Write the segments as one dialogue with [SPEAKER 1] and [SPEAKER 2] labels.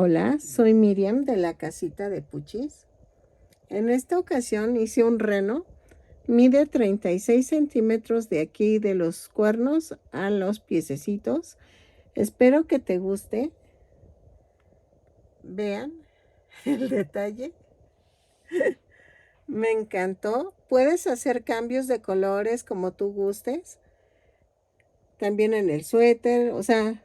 [SPEAKER 1] Hola, soy Miriam de la casita de Puchis. En esta ocasión hice un reno. Mide 36 centímetros de aquí de los cuernos a los piececitos. Espero que te guste. Vean el detalle. Me encantó. Puedes hacer cambios de colores como tú gustes. También en el suéter, o sea,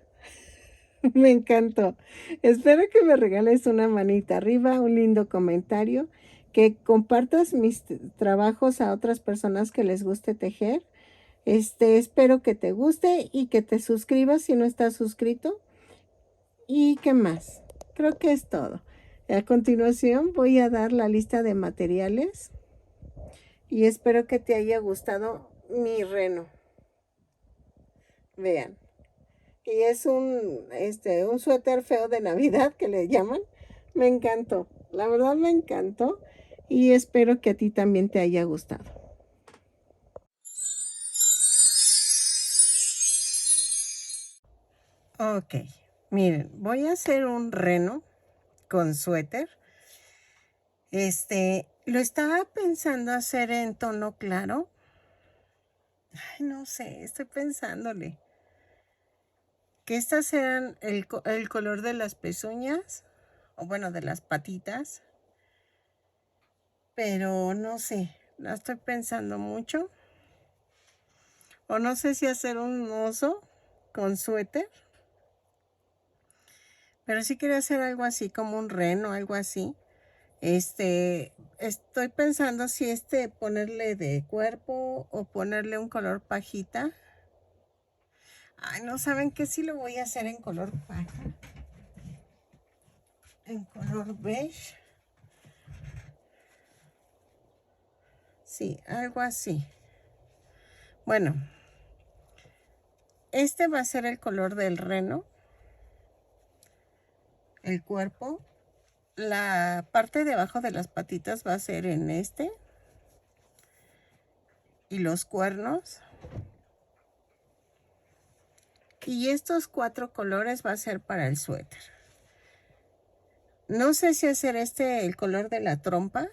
[SPEAKER 1] me encantó. Espero que me regales una manita arriba, un lindo comentario, que compartas mis trabajos a otras personas que les guste tejer. Espero que te guste y que te suscribas si no estás suscrito. ¿Y qué más? Creo que es todo. A continuación voy a dar la lista de materiales y espero que te haya gustado mi reno. Vean. Y es un suéter feo de Navidad que le llaman. Me encantó, la verdad me encantó y espero que a ti también te haya gustado. Ok, miren, voy a hacer un reno con suéter. Lo estaba pensando hacer en tono claro. Ay, no sé, estoy pensándole. Que estas eran el color de las pezuñas, o bueno, de las patitas. Pero no sé, la estoy pensando mucho. O no sé si hacer un oso con suéter. Pero sí quería hacer algo así, como un reno, algo así. Estoy pensando si ponerle de cuerpo o ponerle un color pajita. Ay, no saben que sí lo voy a hacer en color paja. En color beige. Sí, algo así. Bueno, este va a ser el color del reno. El cuerpo. La parte de abajo de las patitas va a ser en este. Y los cuernos. Y estos 4 colores va a ser para el suéter. No sé si hacer el color de la trompa.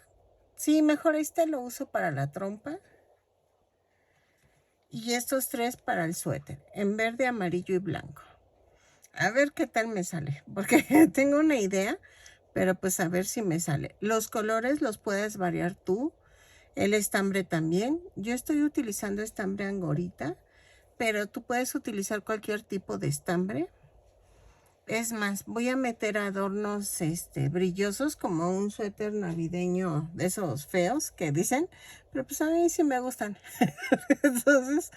[SPEAKER 1] Sí, mejor lo uso para la trompa. Y estos 3 para el suéter, en verde, amarillo y blanco. A ver qué tal me sale, porque tengo una idea, pero pues a ver si me sale. Los colores los puedes variar tú. El estambre también. Yo estoy utilizando estambre angorita, pero tú puedes utilizar cualquier tipo de estambre. Es más, voy a meter adornos brillosos, como un suéter navideño de esos feos que dicen, pero pues a mí sí me gustan. Entonces,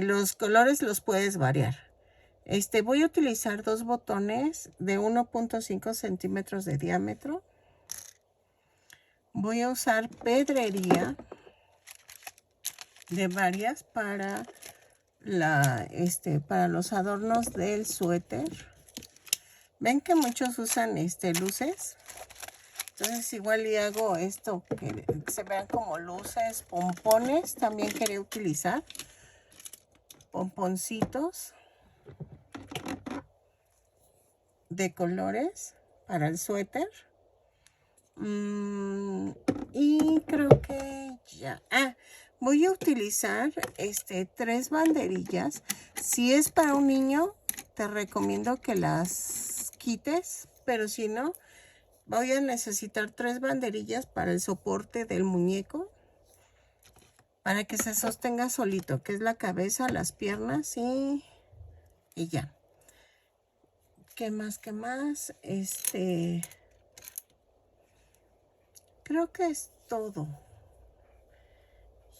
[SPEAKER 1] los colores los puedes variar. Voy a utilizar 2 botones de 1.5 centímetros de diámetro. Voy a usar pedrería de varias para para los adornos del suéter. Ven que muchos usan luces. Entonces igual y hago esto que se vean como luces, pompones. También quería utilizar pomponcitos de colores para el suéter. Y creo que ya. Voy a utilizar 3 banderillas. Si es para un niño, te recomiendo que las quites, pero si no, voy a necesitar 3 banderillas para el soporte del muñeco, para que se sostenga solito, que es la cabeza, las piernas y ya. ¿Qué más? ¿Qué más? Creo que es todo.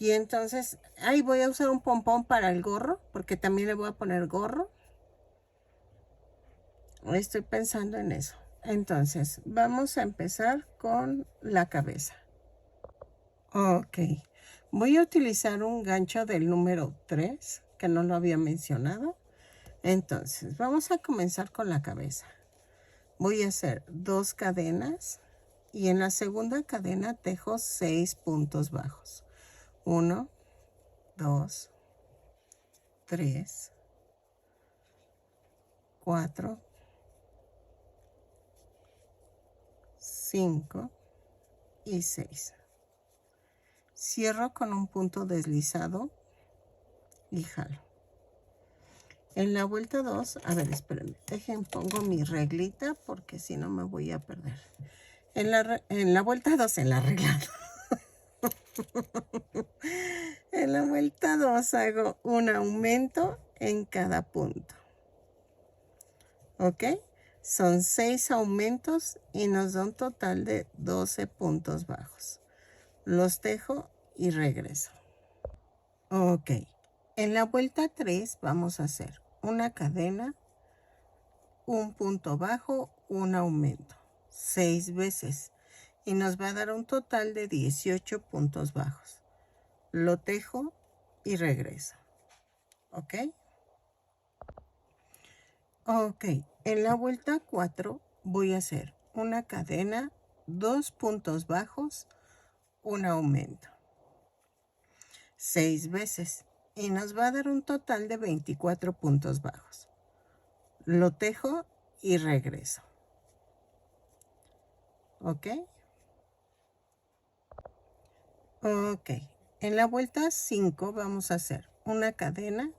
[SPEAKER 1] Y entonces, ahí voy a usar un pompón para el gorro, porque también le voy a poner gorro. Estoy pensando en eso. Entonces, vamos a empezar con la cabeza. Ok. Voy a utilizar un gancho del número 3, que no lo había mencionado. Entonces, vamos a comenzar con la cabeza. Voy a hacer 2 cadenas y en la segunda cadena tejo 6 puntos bajos. 1, 2, 3, 4, 5 y 6. Cierro con un punto deslizado y jalo. En la vuelta 2, a ver, espérenme, pongo mi reglita porque si no me voy a perder. En la vuelta 2, en la regla. En la vuelta 2 hago un aumento en cada punto. ¿Ok? Son 6 aumentos y nos da un total de 12 puntos bajos. Los tejo y regreso. Ok. En la vuelta 3 vamos a hacer una cadena, un punto bajo, un aumento. 6 veces. Y nos va a dar un total de 18 puntos bajos. Lo tejo y regreso. ¿Ok? Ok. En la vuelta 4 voy a hacer una cadena, 2 puntos bajos, un aumento. 6 veces. Y nos va a dar un total de 24 puntos bajos. Lo tejo y regreso. ¿Ok? Ok. En la vuelta 5 vamos a hacer una cadena,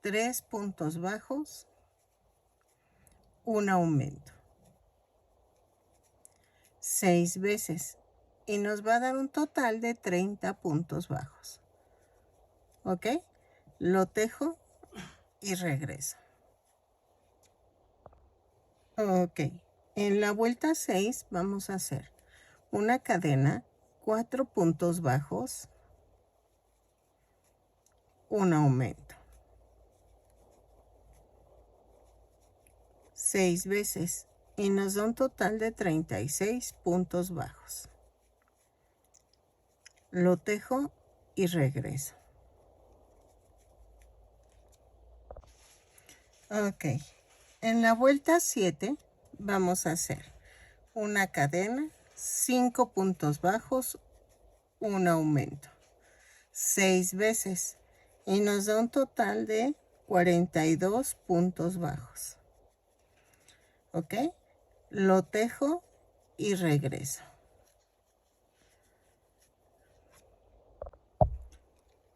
[SPEAKER 1] 3 puntos bajos, un aumento. 6 veces. Y nos va a dar un total de 30 puntos bajos. ¿Ok? Lo tejo y regreso. Ok. En la vuelta 6 vamos a hacer una cadena, 4 puntos bajos, un aumento. 6 veces. Y nos da un total de 36 puntos bajos. Lo tejo y regreso. Ok. En la vuelta 7 vamos a hacer una cadena, 5 puntos bajos, un aumento. 6 veces. Y nos da un total de 42 puntos bajos. ¿Ok? Lo tejo y regreso.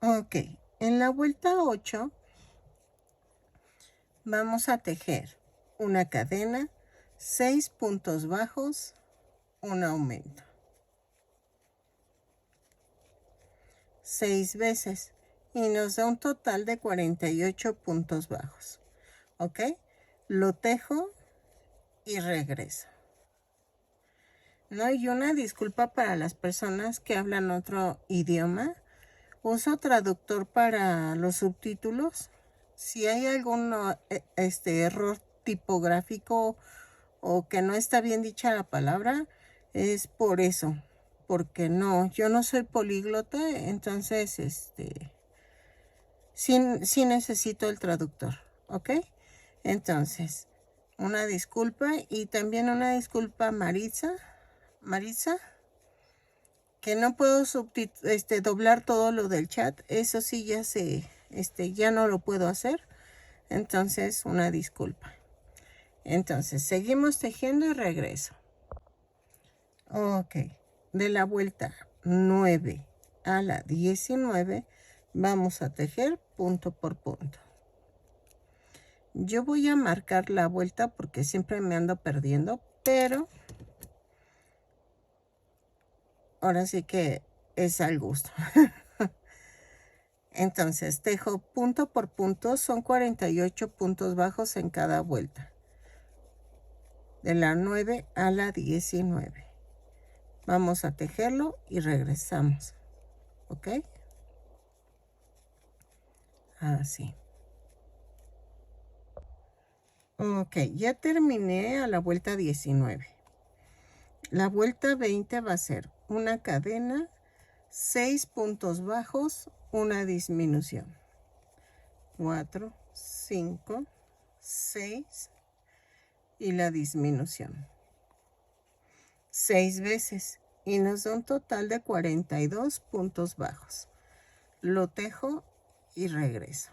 [SPEAKER 1] Ok. En la vuelta 8 vamos a tejer una cadena, 6 puntos bajos, un aumento. 6 veces. Y nos da un total de 48 puntos bajos. ¿Ok? Lo tejo y regreso. No, y una disculpa para las personas que hablan otro idioma. Uso traductor para los subtítulos. Si hay algún error tipográfico o que no está bien dicha la palabra, es por eso. Porque no, yo no soy políglota, entonces sí necesito el traductor, ¿ok? Entonces, una disculpa y también una disculpa a Marisa, que no puedo doblar todo lo del chat, eso sí ya no lo puedo hacer, entonces una disculpa. Entonces, seguimos tejiendo y regreso. Ok, de la vuelta 9 a la 19 vamos a tejer punto por punto. Yo voy a marcar la vuelta porque siempre me ando perdiendo, pero ahora sí que es al gusto. Entonces, tejo punto por punto, son 48 puntos bajos en cada vuelta. De la 9 a la 19. Vamos a tejerlo y regresamos. ¿Ok? Así. Ok, ya terminé a la vuelta 19. La vuelta 20 va a ser una cadena, 6 puntos bajos, una disminución. 4, 5, 6 y la disminución. 6 veces y nos da un total de 42 puntos bajos. Lo tejo y regreso.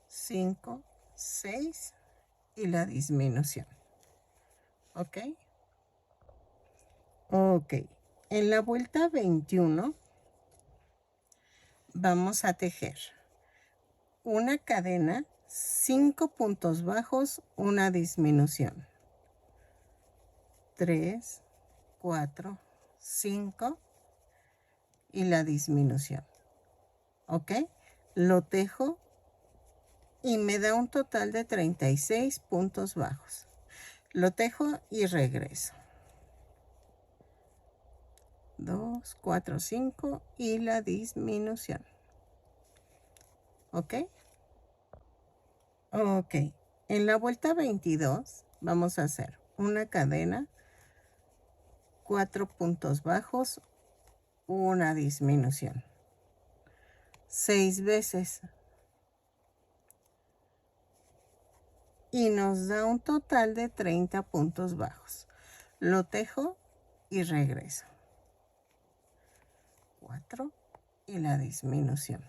[SPEAKER 1] 5, 6 y la disminución. ¿Ok? Ok, en la vuelta 21 vamos a tejer una cadena, 5 puntos bajos, una disminución. 3, 4, 5 y la disminución. ¿Ok? Lo tejo y me da un total de 36 puntos bajos. Lo tejo y regreso. 2, 4, 5 y la disminución. ¿Ok? Ok. En la vuelta 22 vamos a hacer una cadena, 4 puntos bajos, una disminución. 6 veces. Y nos da un total de 30 puntos bajos. Lo tejo y regreso. 4 y la disminución.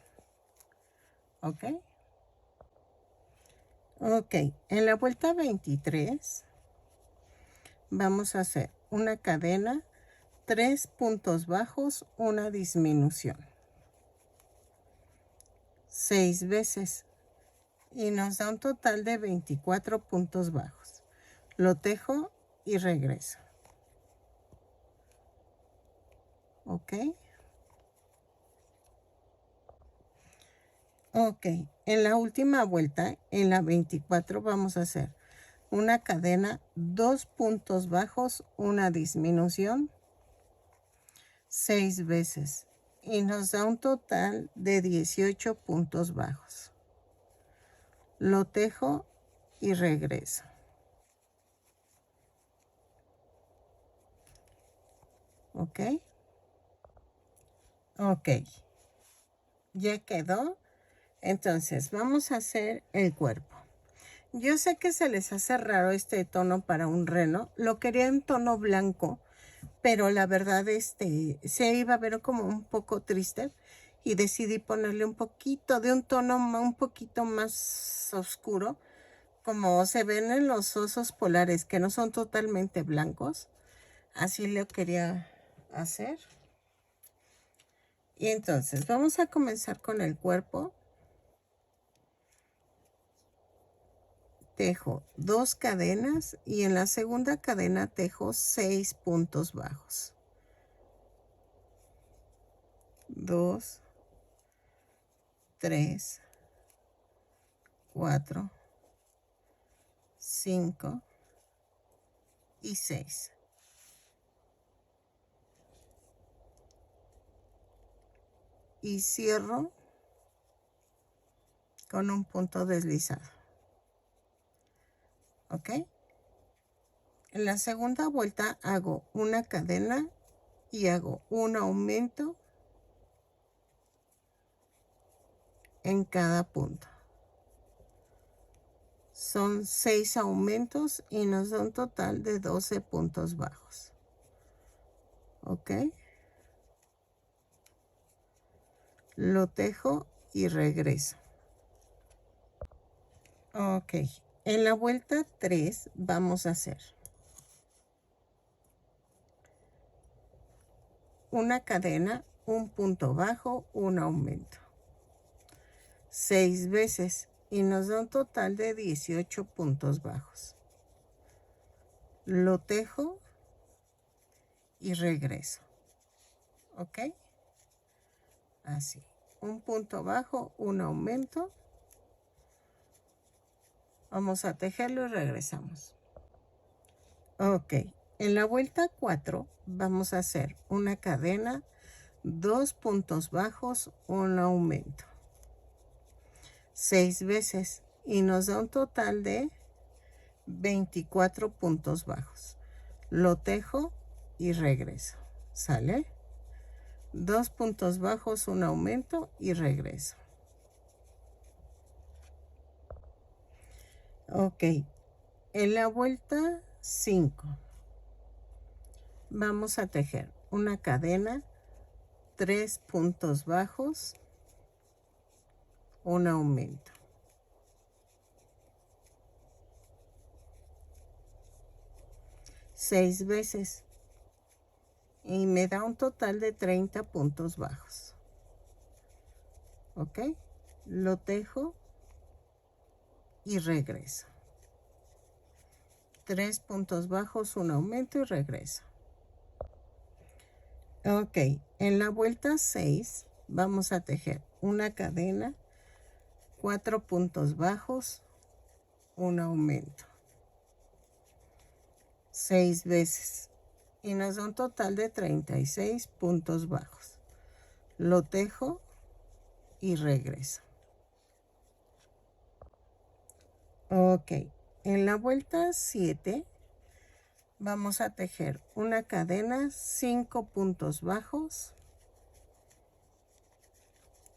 [SPEAKER 1] ¿Ok? Ok, en la vuelta 23 vamos a hacer una cadena, 3 puntos bajos, una disminución. 6 veces y nos da un total de 24 puntos bajos. Lo tejo y regreso. ¿Ok? Ok, en la última vuelta, en la 24, vamos a hacer una cadena, 2 puntos bajos, una disminución, 6 veces. Y nos da un total de 18 puntos bajos. Lo tejo y regreso. ¿Ok? Ok. Ya quedó. Entonces, vamos a hacer el cuerpo. Yo sé que se les hace raro este tono para un reno. Lo quería en tono blanco, pero la verdad se iba a ver como un poco triste y decidí ponerle un poquito de un tono un poquito más oscuro, como se ven en los osos polares, que no son totalmente blancos. Así lo quería hacer. Y entonces vamos a comenzar con el cuerpo. Tejo 2 cadenas y en la segunda cadena tejo 6 puntos bajos. 2, 3, 4, 5 y 6. Y cierro con un punto deslizado. ¿Ok? En la segunda vuelta hago una cadena y hago un aumento en cada punto. Son 6 aumentos y nos da un total de 12 puntos bajos. ¿Ok? Lo tejo y regreso. Ok. En la vuelta 3 vamos a hacer una cadena, un punto bajo, un aumento. 6 veces y nos da un total de 18 puntos bajos. Lo tejo y regreso. ¿Ok? Así. Un punto bajo, un aumento. Vamos a tejerlo y regresamos. Ok. En la vuelta 4 vamos a hacer una cadena, 2 puntos bajos, un aumento. 6 veces y nos da un total de 24 puntos bajos. Lo tejo y regreso. ¿Sale? 2 puntos bajos, un aumento y regreso. Ok. En la vuelta 5 vamos a tejer una cadena, 3 puntos bajos, un aumento. 6 veces y me da un total de 30 puntos bajos. ¿Ok? Lo tejo y regreso. 3 puntos bajos, un aumento y regreso. Ok, en la vuelta 6 vamos a tejer una cadena, 4 puntos bajos, un aumento. 6 veces y nos da un total de 36 puntos bajos. Lo tejo y regreso. Ok, en la vuelta 7 vamos a tejer una cadena, 5 puntos bajos,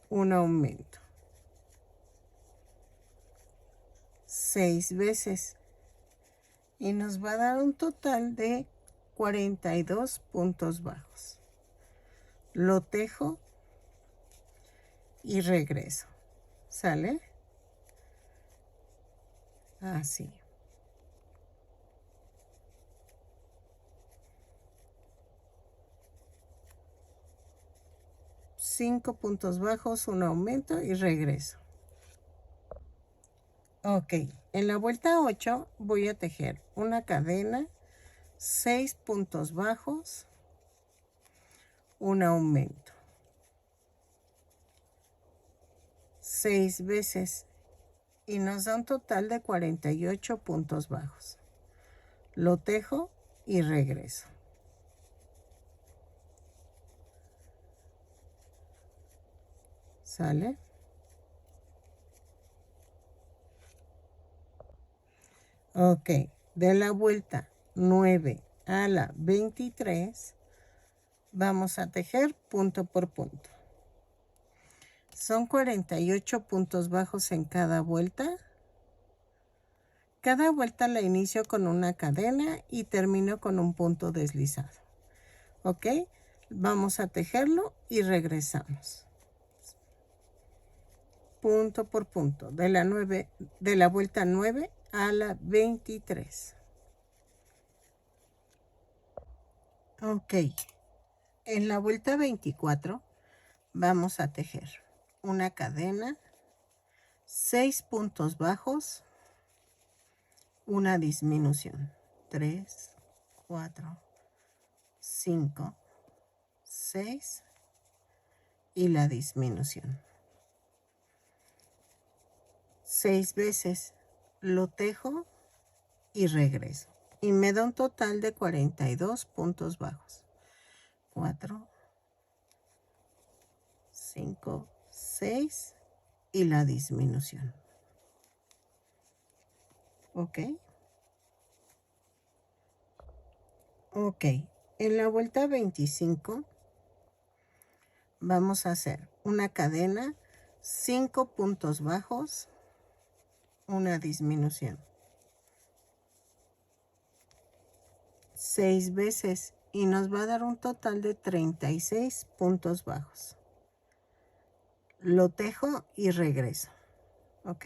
[SPEAKER 1] un aumento. 6 veces y nos va a dar un total de 42 puntos bajos. Lo tejo y regreso. ¿Sale? Así. Cinco puntos bajos, un aumento y regreso. Ok, en la vuelta 8 voy a tejer una cadena, 6 puntos bajos, un aumento. 6 veces y nos da un total de 48 puntos bajos. Lo tejo y regreso. ¿Sale? Ok, de la vuelta 9 a la 23 vamos a tejer punto por punto. Son 48 puntos bajos en cada vuelta. Cada vuelta la inicio con una cadena y termino con un punto deslizado. ¿Ok? Vamos a tejerlo y regresamos. Punto por punto. De la vuelta 9 a la 23. Ok. En la vuelta 24 vamos a tejer una cadena, 6 puntos bajos, una disminución. 3, 4, 5, 6 y la disminución. 6 veces lo tejo y regreso. Y me da un total de 42 puntos bajos. 4, 5, 6 y la disminución. ¿Ok? Ok. En la vuelta 25 vamos a hacer una cadena, 5 puntos bajos, una disminución. 6 veces y nos va a dar un total de 36 puntos bajos. Lo tejo y regreso. ¿Ok?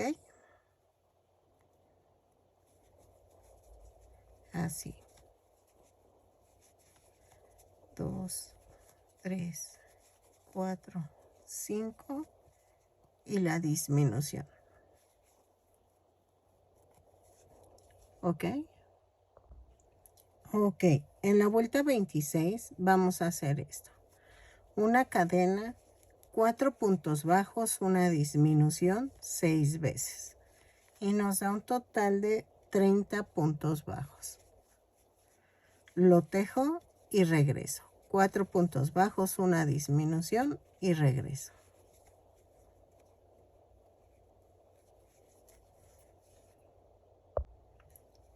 [SPEAKER 1] Así. 2, 3, 4, 5 y la disminución. ¿Ok? Ok, en la vuelta 26 vamos a hacer esto. Una cadena, 4 puntos bajos, una disminución 6 veces. Y nos da un total de 30 puntos bajos. Lo tejo y regreso. 4 puntos bajos, una disminución y regreso.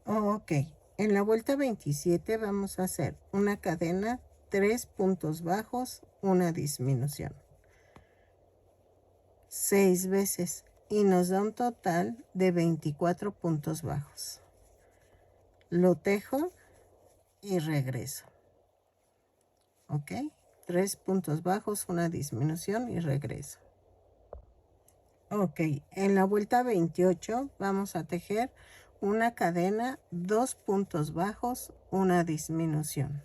[SPEAKER 1] Ok, en la vuelta 27 vamos a hacer una cadena, 3 puntos bajos, una disminución. 6 veces y nos da un total de 24 puntos bajos. Lo tejo y regreso. ¿Ok? 3 puntos bajos, una disminución y regreso. Ok, en la vuelta 28 vamos a tejer una cadena, 2 puntos bajos, una disminución.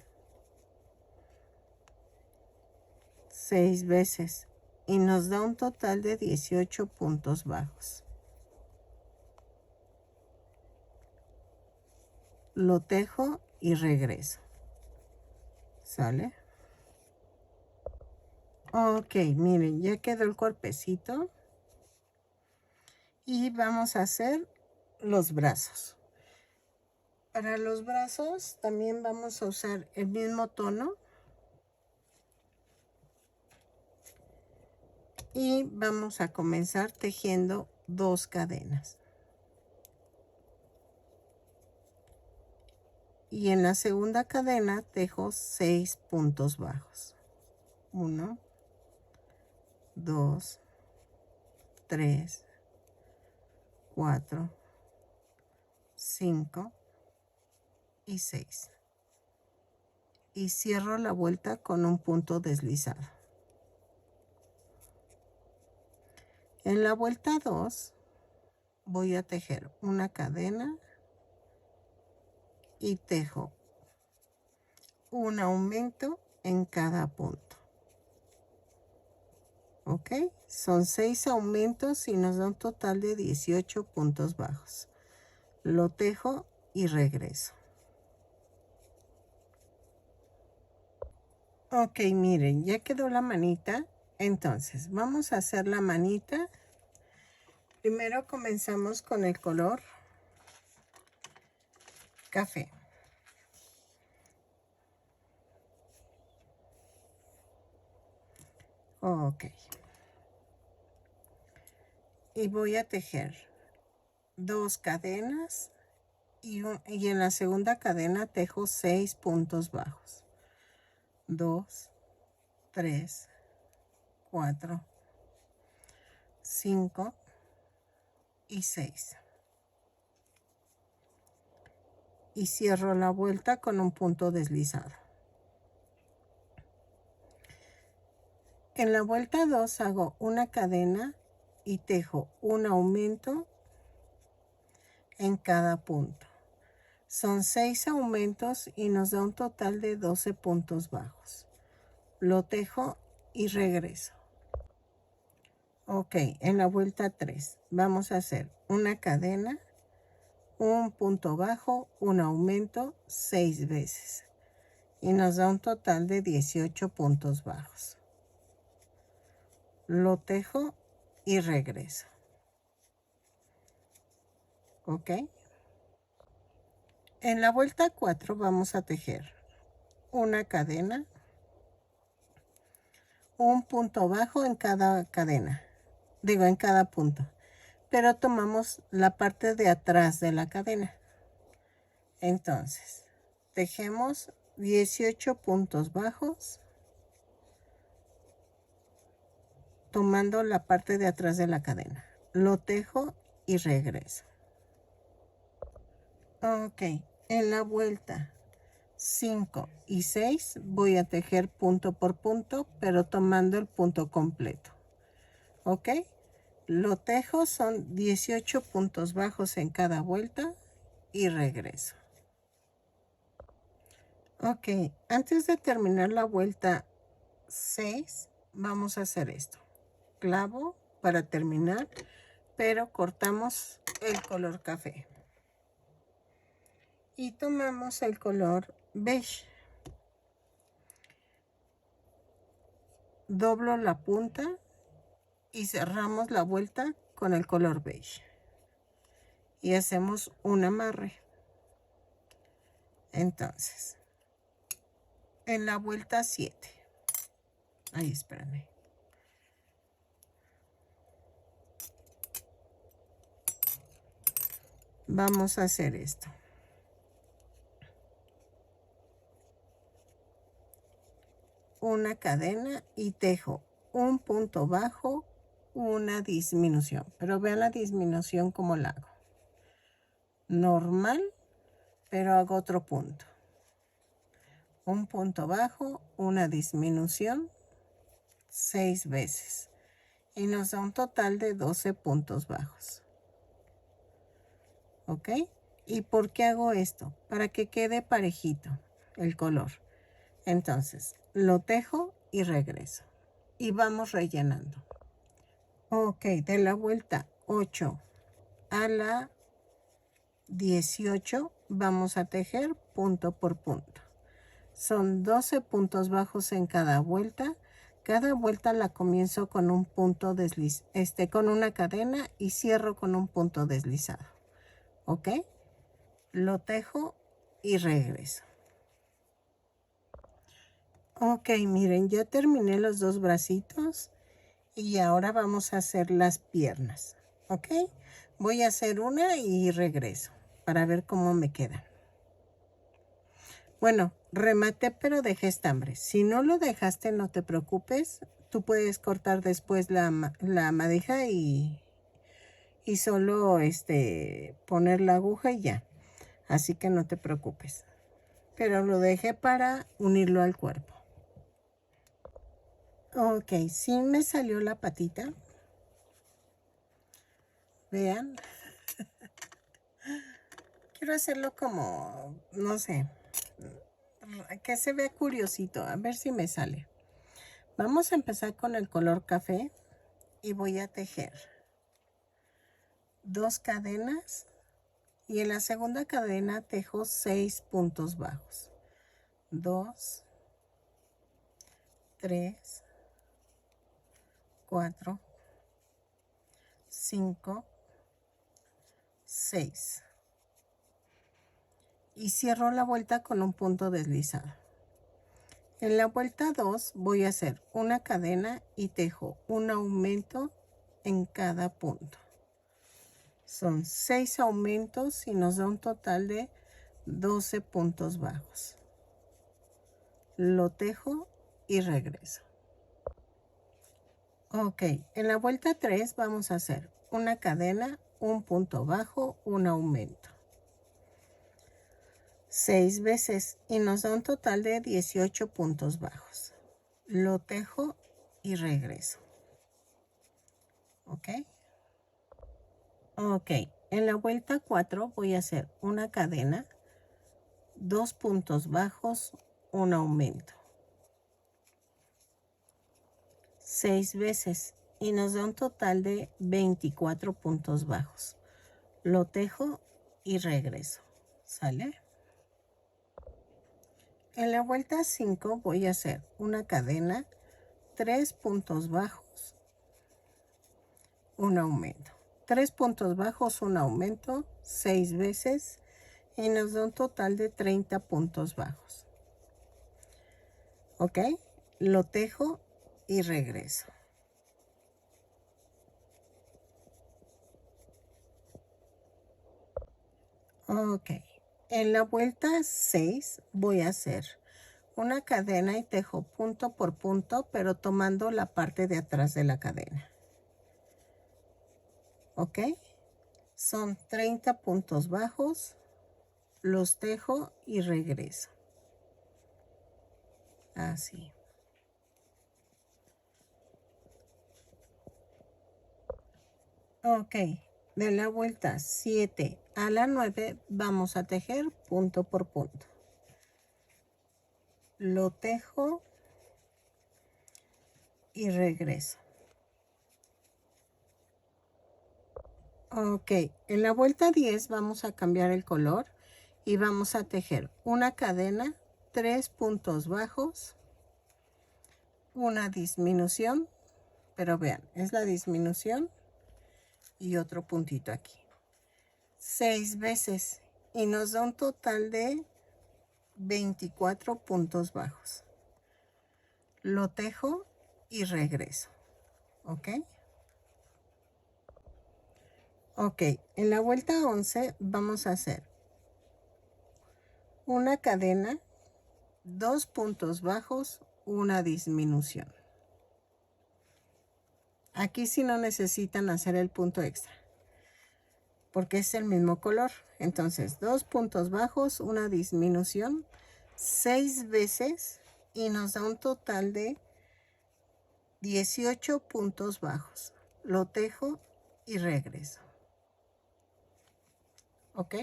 [SPEAKER 1] 6 veces y nos da un total de 18 puntos bajos. Lo tejo y regreso. ¿Sale? Ok, miren, ya quedó el cuerpecito. Y vamos a hacer los brazos. Para los brazos también vamos a usar el mismo tono. Y vamos a comenzar tejiendo 2 cadenas. Y en la segunda cadena tejo 6 puntos bajos. 1, 2, 3, 4, 5 y 6. Y cierro la vuelta con un punto deslizado. En la vuelta 2 voy a tejer una cadena y tejo un aumento en cada punto. Ok, son 6 aumentos y nos da un total de 18 puntos bajos. Lo tejo y regreso. Ok, miren, ya quedó la manita. Entonces, vamos a hacer la manita. Primero comenzamos con el color café. Ok. Y voy a tejer 2 cadenas y en la segunda cadena tejo 6 puntos bajos. 2, 3, 4, 5 y 6. Y cierro la vuelta con un punto deslizado. En la vuelta 2 hago una cadena y tejo un aumento en cada punto. Son 6 aumentos y nos da un total de 12 puntos bajos. Lo tejo y regreso. Ok, en la vuelta 3 vamos a hacer una cadena, un punto bajo, un aumento 6 veces. Y nos da un total de 18 puntos bajos. Lo tejo y regreso. Ok. En la vuelta 4 vamos a tejer una cadena, un punto bajo en cada cadena, en cada punto, pero tomamos la parte de atrás de la cadena. Entonces, tejemos 18 puntos bajos, tomando la parte de atrás de la cadena. Lo tejo y regreso. Ok, en la vuelta 5 y 6 voy a tejer punto por punto, pero tomando el punto completo. Ok, lo tejo, son 18 puntos bajos en cada vuelta y regreso. Ok, antes de terminar la vuelta 6 vamos a hacer esto. Clavo para terminar, pero cortamos el color café. Y tomamos el color beige. Doblo la punta y cerramos la vuelta con el color beige. Y hacemos un amarre. Entonces, en la vuelta 7. Ahí, espérame. Vamos a hacer esto. Una cadena y tejo un punto bajo, una disminución. Pero vean la disminución como la hago. Normal, pero hago otro punto. Un punto bajo, una disminución, 6 veces. Y nos da un total de 12 puntos bajos. ¿Ok? ¿Y por qué hago esto? Para que quede parejito el color. Entonces, lo tejo y regreso. y vamos rellenando. Ok, de la vuelta 8 a la 18 vamos a tejer punto por punto. Son 12 puntos bajos en cada vuelta. Cada vuelta la comienzo con un punto con una cadena y cierro con un punto deslizado. ¿Ok? Lo tejo y regreso. Ok, miren, ya terminé los dos bracitos y ahora vamos a hacer las piernas. ¿Ok? Voy a hacer una y regreso para ver cómo me quedan. Bueno, rematé pero dejé estambre. Si no lo dejaste, no te preocupes. Tú puedes cortar después la madeja y solo poner la aguja y ya. Así que no te preocupes. Pero lo dejé para unirlo al cuerpo. Ok, sí me salió la patita. Vean. Quiero hacerlo como, no sé, que se vea curiosito. A ver si me sale. Vamos a empezar con el color café y voy a tejer 2 cadenas y en la segunda cadena tejo 6 puntos bajos. 2, 3, 4, 5, 6. Y cierro la vuelta con un punto deslizado. En la vuelta 2 voy a hacer una cadena y tejo un aumento en cada punto. Son 6 aumentos y nos da un total de 12 puntos bajos. Lo tejo y regreso. Ok, en la vuelta 3 vamos a hacer una cadena, un punto bajo, un aumento. 6 veces y nos da un total de 18 puntos bajos. Lo tejo y regreso. Ok. Ok, en la vuelta 4 voy a hacer una cadena, 2 puntos bajos, un aumento. 6 veces y nos da un total de 24 puntos bajos. Lo tejo y regreso. ¿Sale? En la vuelta 5 voy a hacer una cadena, 3 puntos bajos, un aumento. 3 puntos bajos, un aumento, 6 veces y nos da un total de 30 puntos bajos. ¿Ok? Lo tejo y regreso. Ok. En la vuelta 6 voy a hacer una cadena y tejo punto por punto, pero tomando la parte de atrás de la cadena. ¿Ok? Son 30 puntos bajos, los tejo y regreso. Así. Ok, de la vuelta 7 a la 9 vamos a tejer punto por punto. Lo tejo y regreso. Ok, en la vuelta 10 vamos a cambiar el color y vamos a tejer una cadena, 3 puntos bajos, una disminución, pero vean, es la disminución y otro puntito aquí. 6 veces y nos da un total de 24 puntos bajos. Lo tejo y regreso. ¿Ok? Ok, en la vuelta 11 vamos a hacer una cadena, 2 puntos bajos, una disminución. Aquí sí no necesitan hacer el punto extra, porque es el mismo color. Entonces, 2 puntos bajos, una disminución, 6 veces y nos da un total de 18 puntos bajos. Lo tejo y regreso. ¿Ok?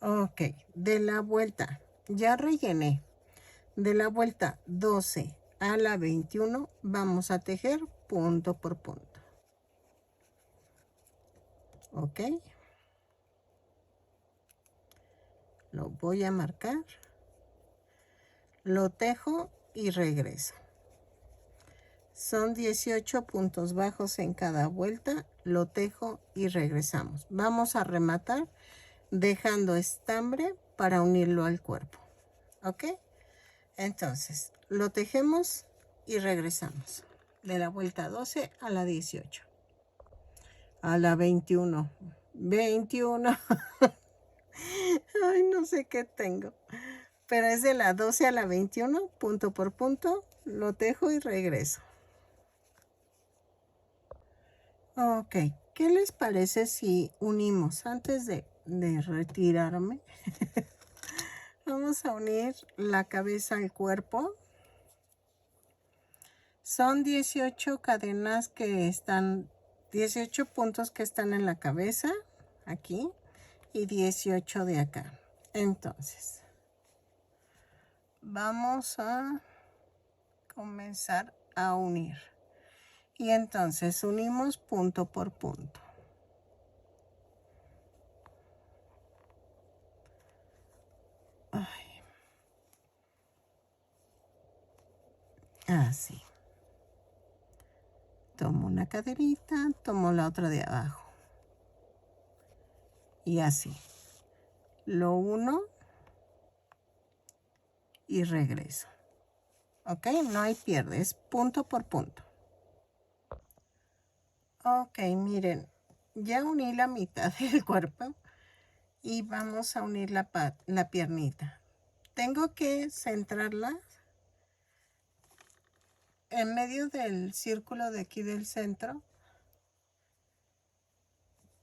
[SPEAKER 1] Ok, de la vuelta, ya rellené. De la vuelta 12 a la 21 vamos a tejer punto por punto. Ok, lo voy a marcar, lo tejo y regreso. Son 18 puntos bajos en cada vuelta, lo tejo y regresamos. Vamos a rematar dejando estambre para unirlo al cuerpo. ¿Ok? Entonces, lo tejemos y regresamos. De la vuelta 12 a la 18. A la 21. 21. Ay, no sé qué tengo. Pero es de la 12 a la 21, punto por punto. Lo tejo y regreso. Ok, ¿qué les parece si unimos antes de retirarme? Vamos a unir la cabeza al cuerpo. Son 18 cadenas que están, 18 puntos que están en la cabeza, aquí, y 18 de acá. Entonces, vamos a comenzar a unir. Y entonces unimos punto por punto. Ay. Así. Tomo una cadenita, tomo la otra de abajo. Y así. Lo uno y regreso. ¿Ok? No hay pierde, es punto por punto. Ok, miren, ya uní la mitad del cuerpo y vamos a unir la piernita. Tengo que centrarla en medio del círculo de aquí del centro.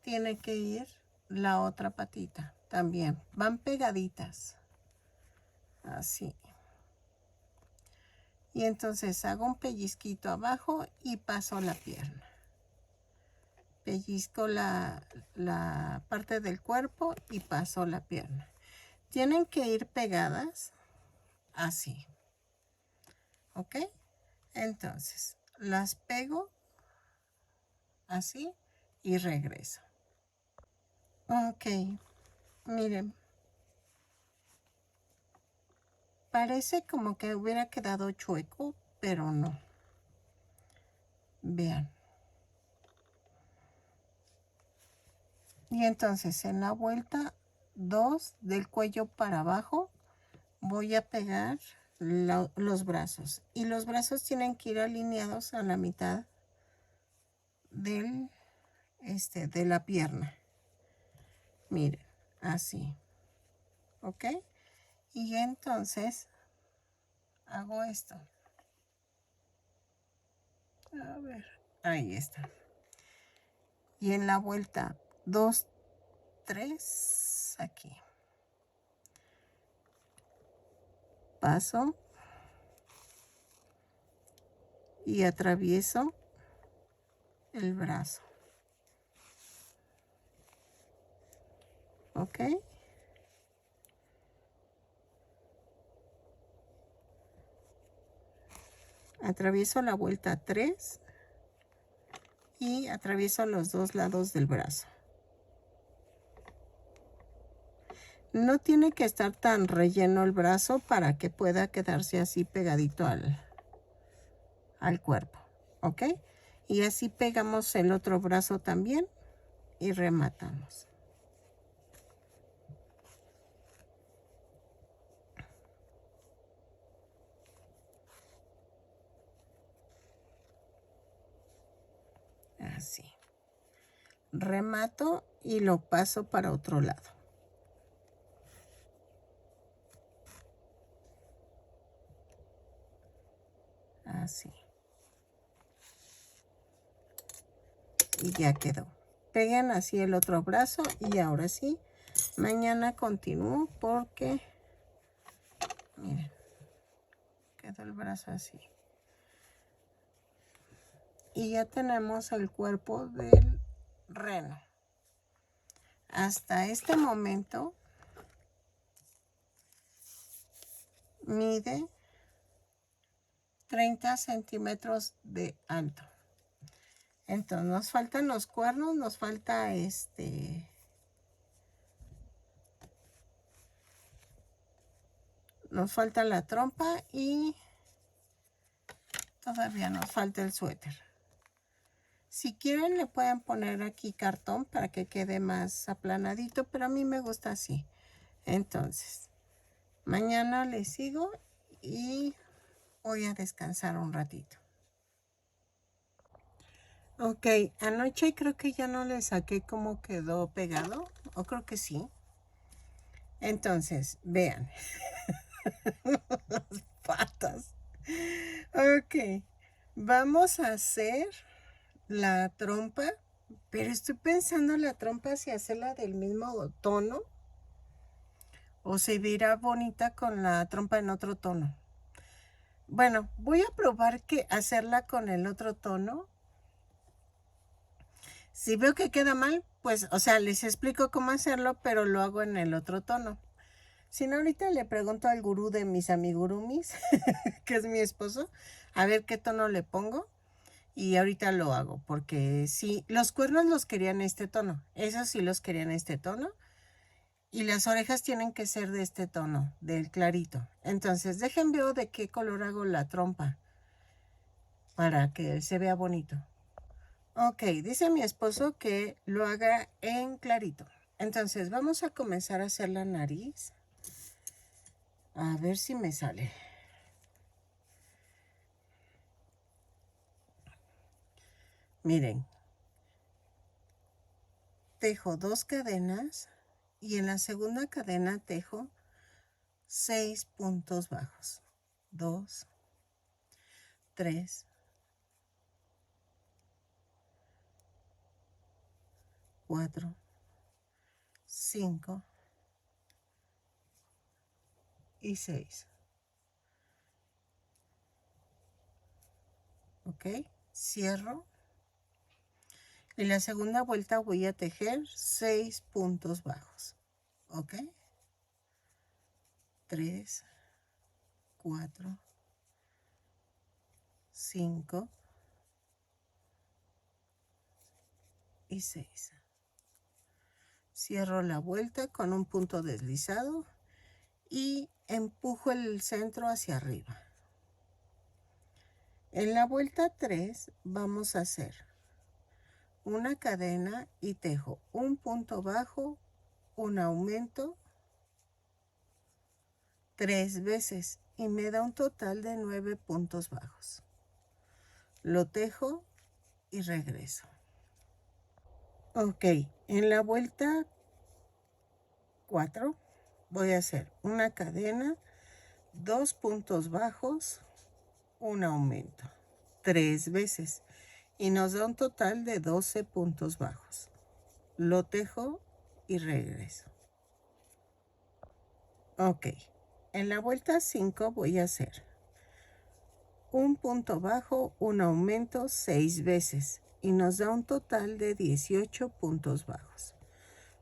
[SPEAKER 1] Tiene que ir la otra patita también. Van pegaditas. Así. Y entonces hago un pellizquito abajo y paso la pierna. Pellizco la parte del cuerpo y paso la pierna. Tienen que ir pegadas así. ¿Ok? Entonces, las pego así y regreso. Ok, miren. Parece como que hubiera quedado chueco, pero no. Vean. Y entonces en la vuelta 2 del cuello para abajo voy a pegar los brazos. Y los brazos tienen que ir alineados a la mitad del, de la pierna. Miren, así. ¿Ok? Y entonces hago esto. A ver, ahí está. Y en la vuelta 2, 3, aquí. Paso y atravieso el brazo. ¿Ok? Atravieso la vuelta 3 y atravieso los dos lados del brazo. No tiene que estar tan relleno el brazo para que pueda quedarse así pegadito al cuerpo. ¿Ok? Y así pegamos el otro brazo también y rematamos. Así. Remato y lo paso para otro lado. Así. Y ya quedó. Peguen así el otro brazo y ahora sí, mañana continúo porque, miren, quedó el brazo así. Y ya tenemos el cuerpo del reno. Hasta este momento mide 30 centímetros de alto. Entonces nos faltan los cuernos, nos falta nos falta la trompa y todavía nos falta el suéter. Si quieren le pueden poner aquí cartón para que quede más aplanadito, pero a mí me gusta así. Entonces, mañana les sigo y voy a descansar un ratito. Ok, anoche creo que ya no le saqué cómo quedó pegado, o creo que sí. Entonces, vean. Las patas. Ok, vamos a hacer la trompa, pero estoy pensando la trompa si hacerla del mismo tono o se verá bonita con la trompa en otro tono. Bueno, voy a probar que hacerla con el otro tono. Si veo que queda mal, pues, o sea, les explico cómo hacerlo, pero lo hago en el otro tono. Si no, ahorita le pregunto al gurú de mis amigurumis, que es mi esposo, a ver qué tono le pongo. Y ahorita lo hago, porque sí, los cuernos los quería en este tono. Esos sí los quería en este tono. Y las orejas tienen que ser de este tono, del clarito. Entonces, déjenme ver de qué color hago la trompa, para que se vea bonito. Ok, dice mi esposo que lo haga en clarito. Entonces, vamos a comenzar a hacer la nariz. A ver si me sale. Miren, tejo 2 cadenas y en la segunda cadena tejo 6 puntos bajos. 2, 3, 4, 5 y 6. Ok, cierro. Y la segunda vuelta voy a tejer 6 puntos bajos. Ok, 3, 4, 5 y 6. Cierro la vuelta con un punto deslizado y empujo el centro hacia arriba. En la vuelta 3 vamos a hacer una cadena y tejo un punto bajo, un aumento 3 veces y me da un total de 9 puntos bajos. Lo tejo y regreso. Ok, en la vuelta 4 voy a hacer una cadena, 2 puntos bajos, un aumento 3 veces y nos da un total de 12 puntos bajos. Lo tejo y regreso. Ok, en la vuelta 5 voy a hacer un punto bajo, un aumento 6 veces y nos da un total de 18 puntos bajos.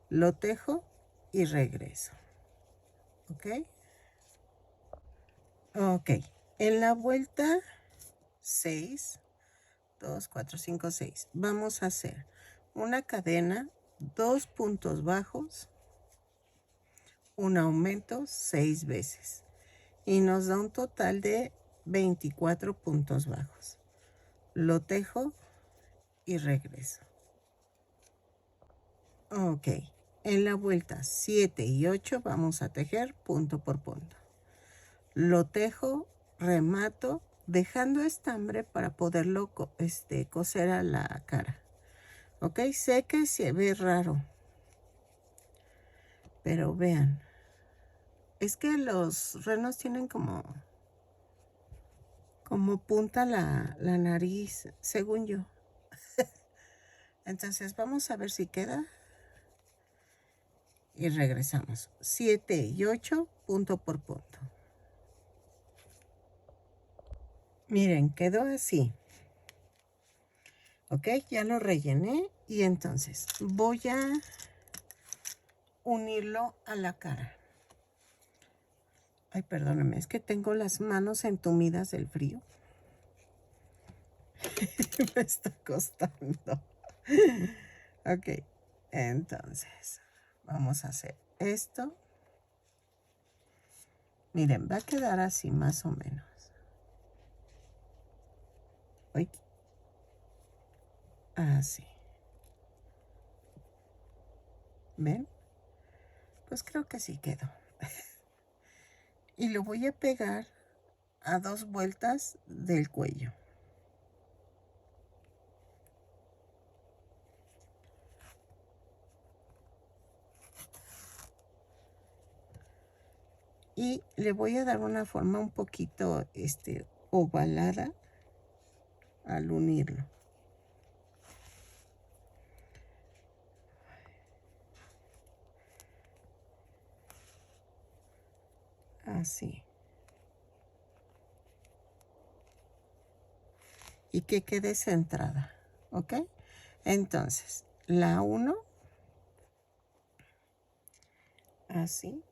[SPEAKER 1] Lo tejo y regreso. Ok. Ok, en la vuelta 6, 2, 4, 5, 6, vamos a hacer una cadena, 2 puntos bajos, un aumento 6 veces y nos da un total de 24 puntos bajos. Lo tejo y regreso. Ok, en la vuelta 7 y 8 vamos a tejer punto por punto. Lo tejo, remato, dejando estambre para poderlo coser a la cara. Ok, sé que se ve raro, pero vean, es que los renos tienen como punta la nariz, según yo. Entonces vamos a ver si queda. Y regresamos. 7 y 8, punto por punto. Miren, quedó así. Ok, ya lo rellené. Y entonces voy a unirlo a la cara. Ay, perdónenme, es que tengo las manos entumidas del frío. me está costando. Ok, entonces vamos a hacer esto. Miren, va a quedar así más o menos. Uy. Así. ¿Ven? Pues creo que sí quedó. Y lo voy a pegar a 2 vueltas del cuello. Y le voy a dar una forma un poquito ovalada al unirlo. Así. Y que quede centrada, ¿ok? Entonces, la uno, así,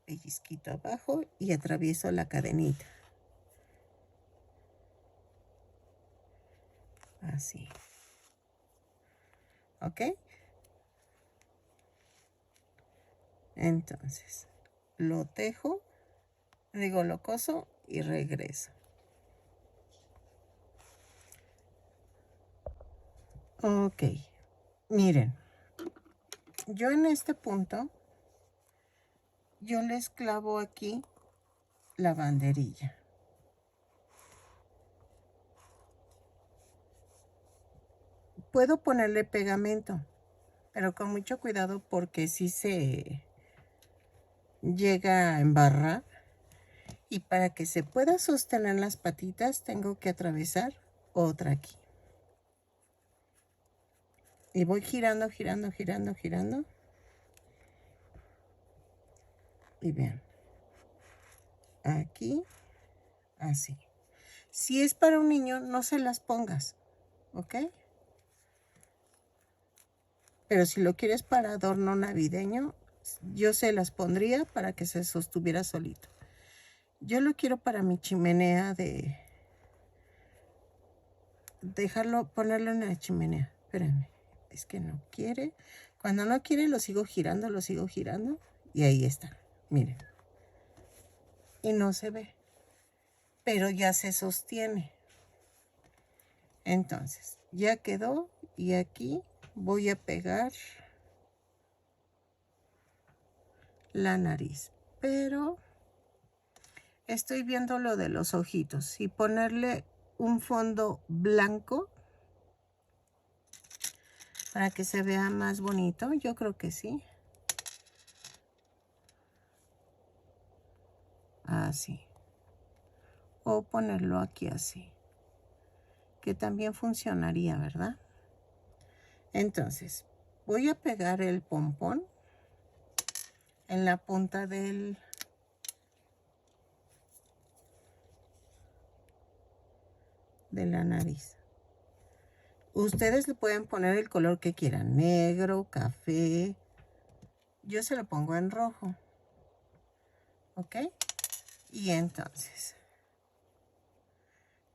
[SPEAKER 1] pellizquito abajo y atravieso la cadenita. Así. ¿Ok? Entonces, lo tejo, lo coso y regreso. Ok, miren, yo en este punto, yo les clavo aquí la banderilla. Puedo ponerle pegamento, pero con mucho cuidado porque si se llega a embarrar. Y para que se pueda sostener las patitas, tengo que atravesar otra aquí. Y voy girando, girando, girando, girando. Y vean. Aquí, así. Si es para un niño, no se las pongas, ¿ok? Pero si lo quieres para adorno navideño, yo se las pondría para que se sostuviera solito. Yo lo quiero para mi chimenea de... ponerlo en la chimenea. Espérenme, es que no quiere. Cuando no quiere lo sigo girando, y ahí está, miren. Y no se ve, pero ya se sostiene. Entonces, ya quedó y aquí voy a pegar la nariz, pero estoy viendo lo de los ojitos y ponerle un fondo blanco para que se vea más bonito. Yo creo que sí. Así. O ponerlo aquí así, que también funcionaría, ¿verdad? Entonces, voy a pegar el pompón en la punta de la nariz. Ustedes le pueden poner el color que quieran, negro, café. Yo se lo pongo en rojo. ¿Ok? Y entonces,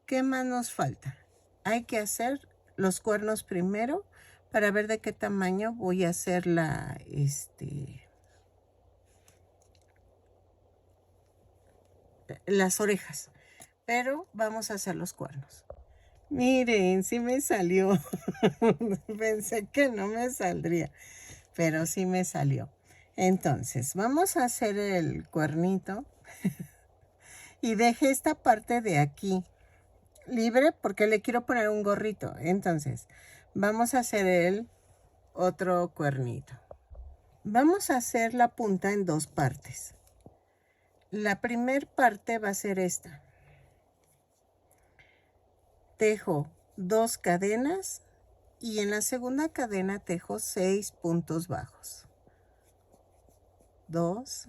[SPEAKER 1] ¿qué más nos falta? Hay que hacer los cuernos primero para ver de qué tamaño voy a hacer las orejas. Pero vamos a hacer los cuernos. Miren, sí me salió. Pensé que no me saldría, pero sí me salió. Entonces, vamos a hacer el cuernito. Y dejé esta parte de aquí libre porque le quiero poner un gorrito. Entonces, vamos a hacer el otro cuernito. Vamos a hacer la punta en 2 partes. La primera parte va a ser esta. Tejo 2 cadenas y en la segunda cadena tejo 6 puntos bajos. 2,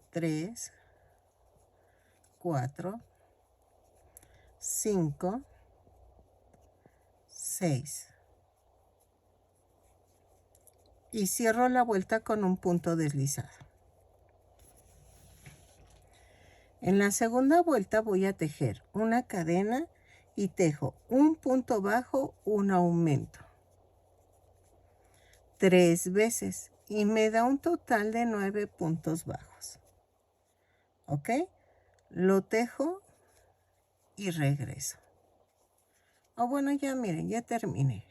[SPEAKER 1] 3, 4, 5, 6. Y cierro la vuelta con un punto deslizado. En la segunda vuelta voy a tejer una cadena y tejo un punto bajo, un aumento 3 veces y me da un total de 9 puntos bajos. ¿Ok? Lo tejo y regreso. Bueno, ya miren, ya terminé.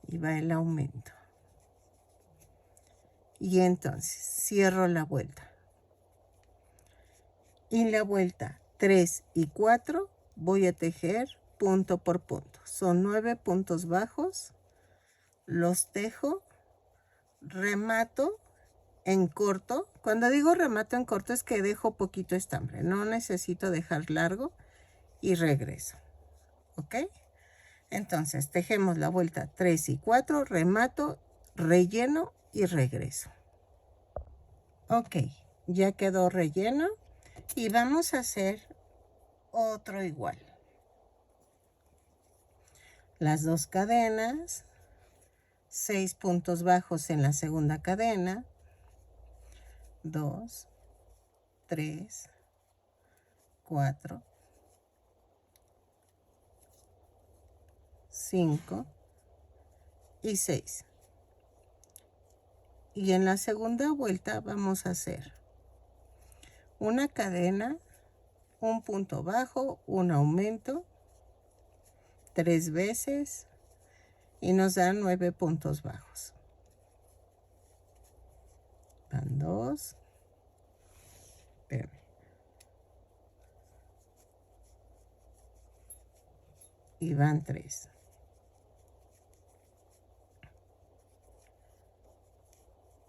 [SPEAKER 1] Y va el aumento. Y entonces cierro la vuelta. Y la vuelta 3 y 4 voy a tejer punto por punto. Son 9 puntos bajos. Los tejo, remato en corto. Cuando digo remato en corto es que dejo poquito estambre. No necesito dejar largo y regreso. ¿Ok? Entonces tejemos la vuelta 3 y 4, remato, relleno y regreso. Ok, ya quedó relleno y vamos a hacer otro igual. Las 2 cadenas, 6 puntos bajos en la segunda cadena, 2, 3, 4, 5 y 6. Y en la segunda vuelta vamos a hacer una cadena, un punto bajo, un aumento 3 veces y nos dan 9 puntos bajos. Van 2, espérame, y van 3.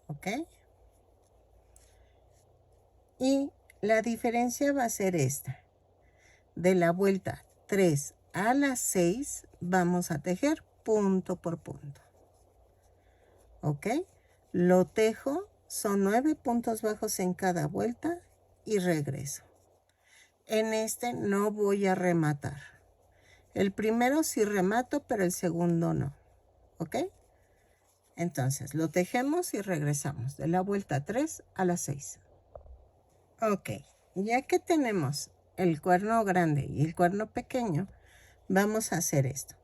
[SPEAKER 1] ¿Ok? Y la diferencia va a ser esta. De la vuelta 3 a la 6 vamos a tejer punto por punto. ¿Ok? Lo tejo, son 9 puntos bajos en cada vuelta y regreso. En este no voy a rematar. El primero sí remato, pero el segundo no. ¿Ok? Entonces lo tejemos y regresamos de la vuelta 3 a la 6. Ok, ya que tenemos el cuerno grande y el cuerno pequeño, vamos a hacer esto.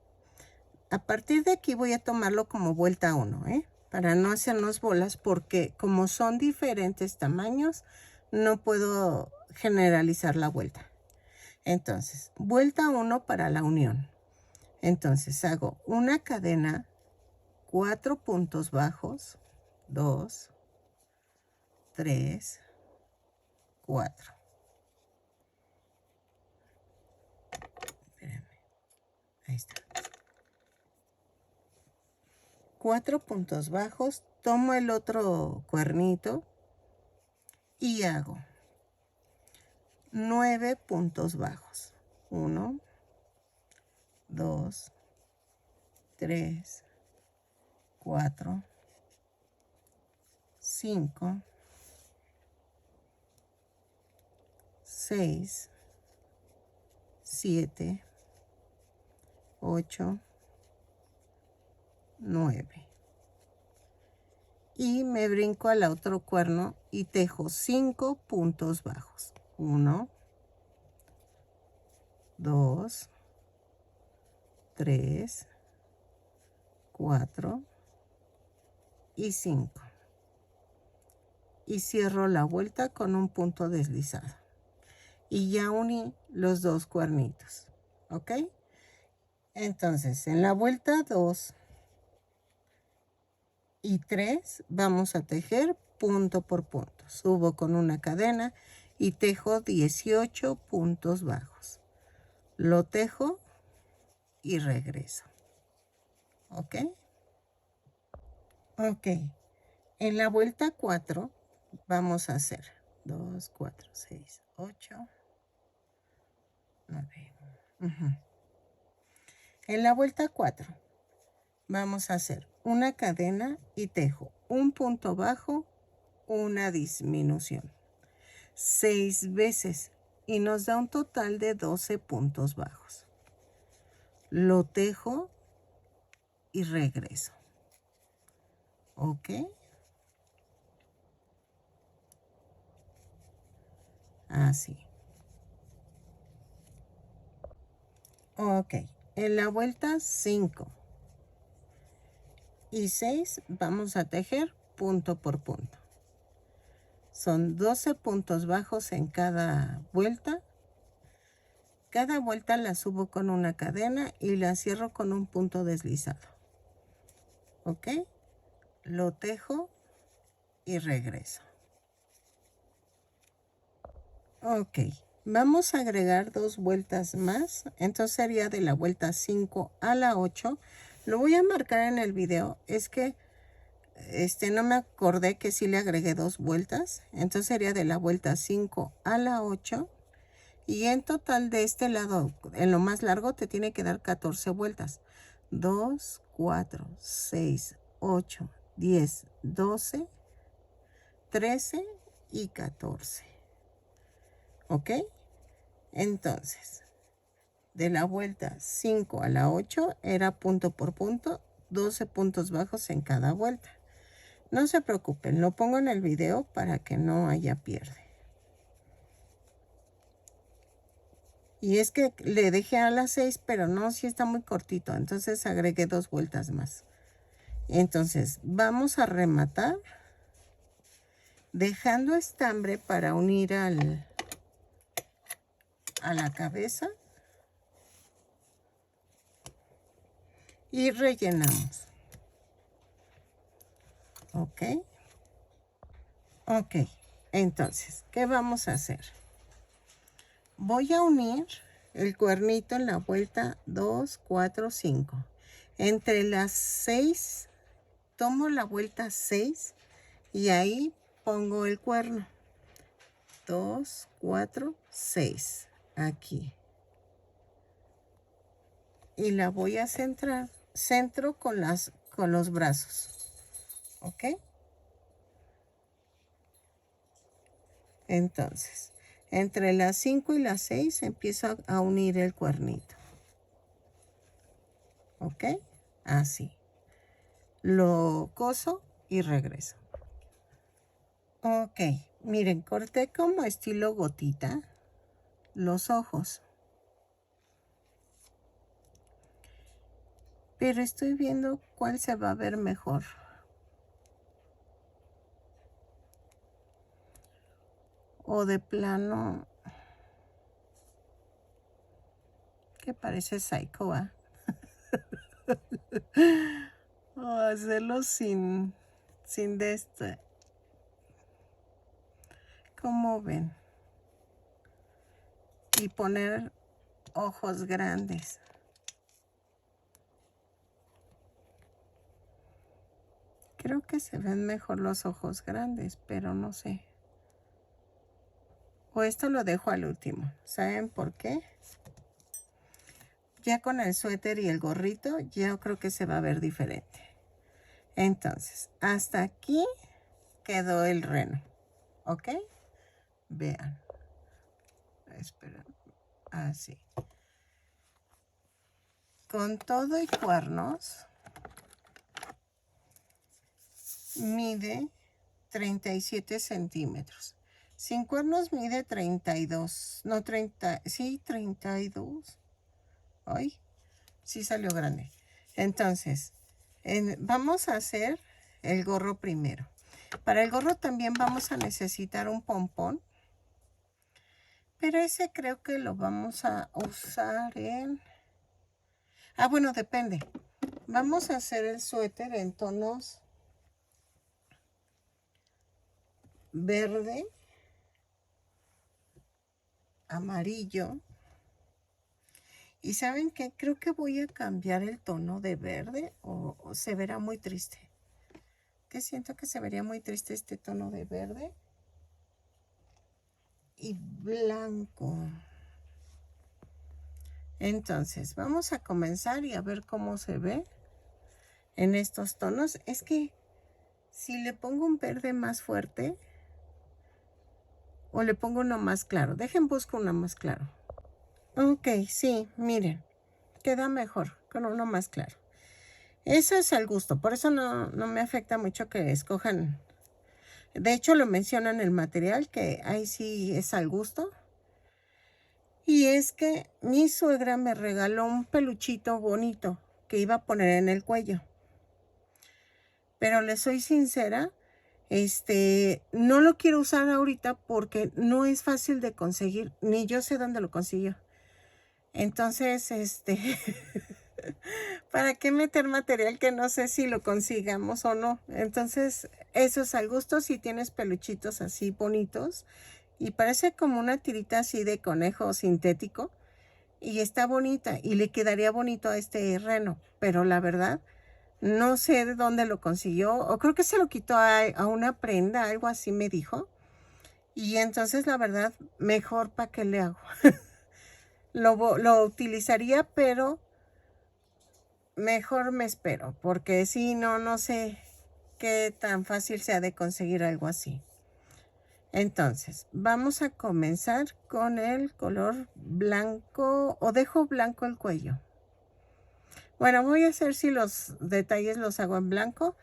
[SPEAKER 1] A partir de aquí voy a tomarlo como vuelta 1, para no hacernos bolas, porque como son diferentes tamaños, no puedo generalizar la vuelta. Entonces, vuelta 1 para la unión. Entonces hago una cadena, 4 puntos bajos, 2, 3, 4. Espérame, ahí está. 4 puntos bajos, tomo el otro cuernito y hago 9 puntos bajos. 1, 2, 3, 4, 5, 6, 7, 8, 9. Y me brinco al otro cuerno y tejo 5 puntos bajos. 1, 2, 3, 4 y 5. Y cierro la vuelta con un punto deslizado. Y ya uní los 2 cuernitos. ¿Ok? Entonces, en la vuelta 2 y 3 vamos a tejer punto por punto. Subo con una cadena y tejo 18 puntos bajos. Lo tejo y regreso. ¿Ok? Ok. En la vuelta 4 vamos a hacer 2, 4, 6, 8, 9. En la vuelta 4 vamos a hacer una cadena y tejo un punto bajo, una disminución 6 veces y nos da un total de 12 puntos bajos. Lo tejo y regreso. ¿Ok? Así. Ok, en la vuelta 5 y 6 vamos a tejer punto por punto. Son 12 puntos bajos en cada vuelta. Cada vuelta la subo con una cadena y la cierro con un punto deslizado. ¿Ok? Lo tejo y regreso. Ok, vamos a agregar 2 vueltas más. Entonces sería de la vuelta 5 a la 8. Lo voy a marcar en el video. Es que no me acordé que sí le agregué 2 vueltas. Entonces sería de la vuelta 5 a la 8. Y en total de este lado, en lo más largo, te tiene que dar 14 vueltas. 2, 4, 6, 8, 10, 12, 13 y 14. ¿Ok? Entonces, de la vuelta 5 a la 8 era punto por punto, 12 puntos bajos en cada vuelta. No se preocupen, lo pongo en el video para que no haya pierde. Y es que le dejé a las 6, pero no, sí está muy cortito. Entonces agregué 2 vueltas más. Entonces vamos a rematar dejando estambre para unir a la cabeza. Y rellenamos. Ok. Ok. Entonces, ¿qué vamos a hacer? Voy a unir el cuernito en la vuelta 2, 4, 5. Entre las 6, tomo la vuelta 6 y ahí pongo el cuerno. 2, 4, 6. Aquí. Y la voy a centrar. Centro con los brazos. ¿Ok? Entonces, entre las 5 y las 6 empiezo a unir el cuernito. ¿Ok? Así. Lo coso y regreso. Ok, miren, corté como estilo gotita los ojos. Pero estoy viendo cuál se va a ver mejor. O de plano, que parece Psycho, ¿ah? O hacerlo sin de este. ¿Cómo ven? Y poner ojos grandes. Creo que se ven mejor los ojos grandes, pero no sé. O esto lo dejo al último. ¿Saben por qué? Ya con el suéter y el gorrito, yo creo que se va a ver diferente. Entonces, hasta aquí quedó el reno. ¿Ok? Vean. Esperen. Así. Con todo y cuernos, mide 37 centímetros. Sin cuernos mide 32. No, 30. Sí, 32. Ay, sí salió grande. Entonces, vamos a hacer el gorro primero. Para el gorro también vamos a necesitar un pompón. Pero ese creo que lo vamos a usar en... Ah, bueno, depende. Vamos a hacer el suéter en tonos verde, amarillo. Y ¿saben qué? Creo que voy a cambiar el tono de verde o se verá muy triste. Que siento que se vería muy triste este tono de verde y blanco. Entonces, vamos a comenzar y a ver cómo se ve en estos tonos. Es que si le pongo un verde más fuerte o le pongo uno más claro. Dejen busco uno más claro. Ok, sí, miren. Queda mejor con uno más claro. Eso es al gusto. Por eso no me afecta mucho que escojan. De hecho, lo menciona en el material que ahí sí es al gusto. Y es que mi suegra me regaló un peluchito bonito que iba a poner en el cuello. Pero le soy sincera, no lo quiero usar ahorita porque no es fácil de conseguir, ni yo sé dónde lo consiguió. Entonces, ¿para qué meter material que no sé si lo consigamos o no? Entonces, eso es al gusto si tienes peluchitos así bonitos. Y parece como una tirita así de conejo sintético. Y está bonita y le quedaría bonito a este reno. Pero la verdad, no sé de dónde lo consiguió. O creo que se lo quitó a una prenda, algo así me dijo. Y entonces la verdad, mejor para qué le hago. Lo utilizaría, pero mejor me espero. Porque si no, no sé qué tan fácil sea de conseguir algo así. Entonces, vamos a comenzar con el color blanco o dejo blanco el cuello. Bueno, voy a hacer si los detalles los hago en blanco.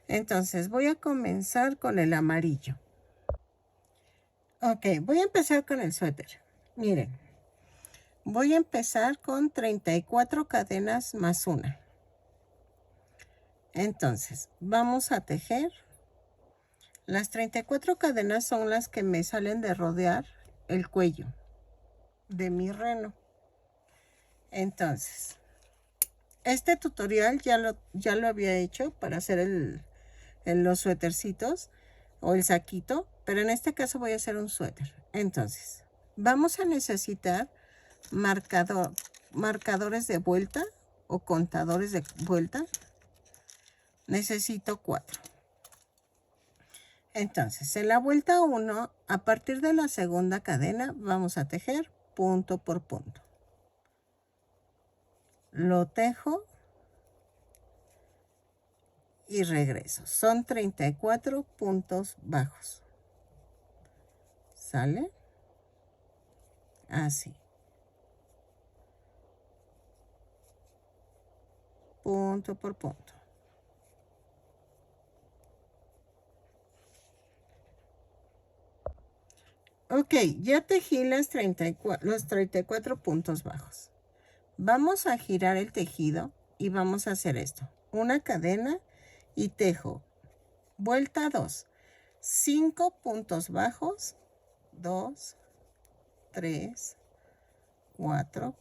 [SPEAKER 1] Entonces, voy a comenzar con el amarillo. Ok, voy a empezar con el suéter. Miren, voy a empezar con 34 cadenas más una. Entonces, vamos a tejer. Las 34 cadenas son las que me salen de rodear el cuello de mi reno. Entonces, este tutorial ya lo había hecho para hacer los suétercitos o el saquito, pero en este caso voy a hacer un suéter. Entonces, vamos a necesitar marcadores de vuelta o contadores de vuelta. Necesito 4. Entonces, en la vuelta 1, a partir de la segunda cadena, vamos a tejer punto por punto. Lo tejo y regreso. Son 34 puntos bajos. ¿Sale? Así. Punto por punto. Ok, ya tejí los 34 puntos bajos. Vamos a girar el tejido y vamos a hacer esto. Una cadena y tejo. Vuelta 2. 5 puntos bajos. 2, 3, 4,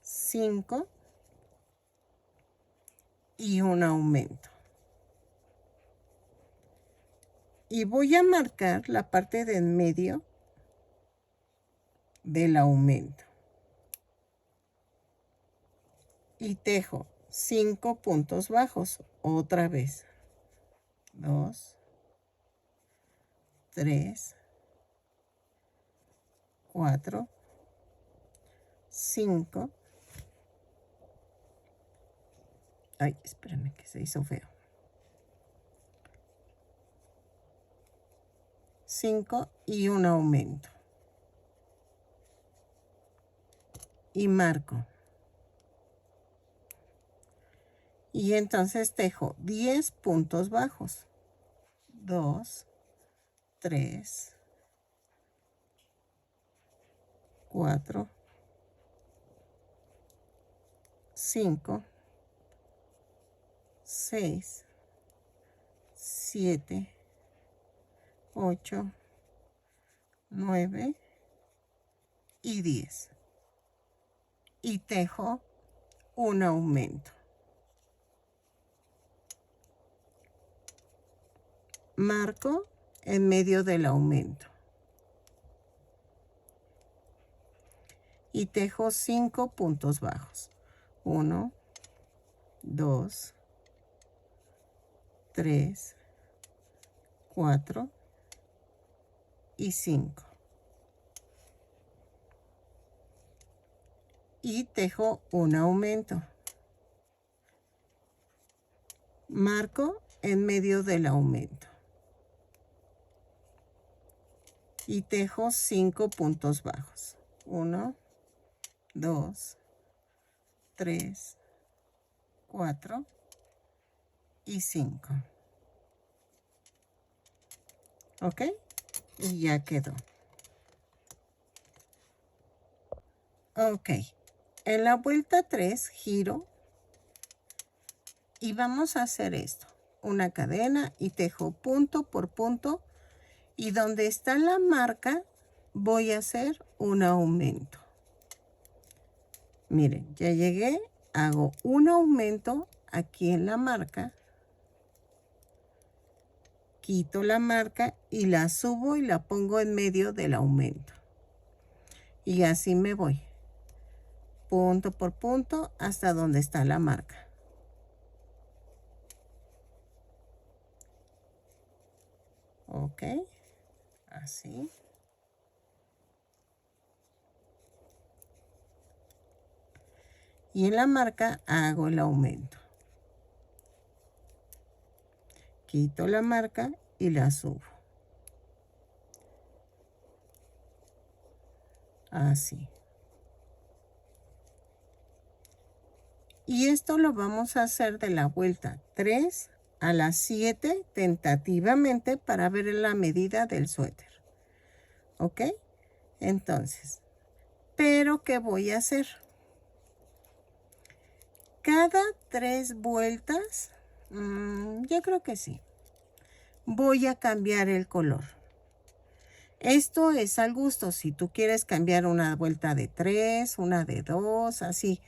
[SPEAKER 1] 5 y un aumento. Y voy a marcar la parte de en medio del aumento. Y tejo 5 puntos bajos otra vez. 2, 3, 4, 5. Ay, espérame que se hizo feo. 5 y un aumento. Y marco. Y entonces tejo 10 puntos bajos. 2, 3, 4, 5, 6, 7, 8, 9 y 10. Y tejo un aumento. Marco en medio del aumento. Y tejo 5 puntos bajos. 1, 2, 3, 4 y 5. Y tejo un aumento. Marco en medio del aumento. Y tejo 5 puntos bajos. 1, 2, 3, 4 y 5. ¿Ok? Y ya quedó. Ok, en la vuelta 3 giro y vamos a hacer esto, una cadena y tejo punto por punto, y donde está la marca voy a hacer un aumento. Miren, ya llegué, hago un aumento aquí en la marca, quito la marca y la subo y la pongo en medio del aumento, y así me voy punto por punto hasta donde está la marca. Ok, así. Y en la marca hago el aumento. Quito la marca y la subo. Así. Y esto lo vamos a hacer de la vuelta 3 a la 7 tentativamente para ver la medida del suéter. ¿Ok? Entonces, ¿pero qué voy a hacer? Cada 3 vueltas, yo creo que sí, voy a cambiar el color. Esto es al gusto. Si tú quieres cambiar una vuelta de 3, una de 2, así,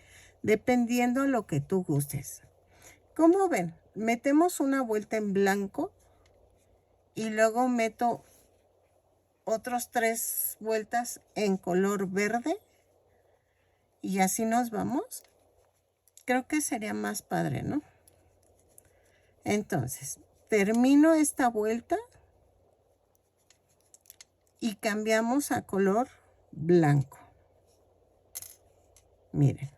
[SPEAKER 1] dependiendo lo que tú gustes. Como ven, metemos una vuelta en blanco y luego meto otros 3 vueltas en color verde y así nos vamos. Creo que sería más padre, ¿no? Entonces, termino esta vuelta y cambiamos a color blanco. Miren,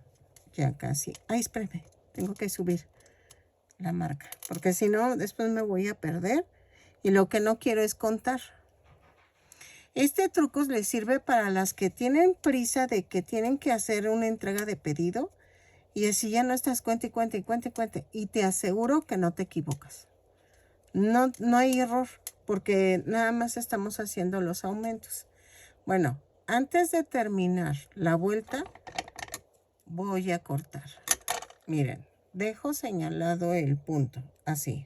[SPEAKER 1] ya casi. Ay, espérenme, tengo que subir la marca, porque si no, después me voy a perder y lo que no quiero es contar. Este truco les sirve para las que tienen prisa de que tienen que hacer una entrega de pedido y así ya no estás cuente y cuente y cuente y cuente, y te aseguro que no te equivocas. No hay error porque nada más estamos haciendo los aumentos. Bueno, antes de terminar la vuelta voy a cortar. Miren, dejo señalado el punto así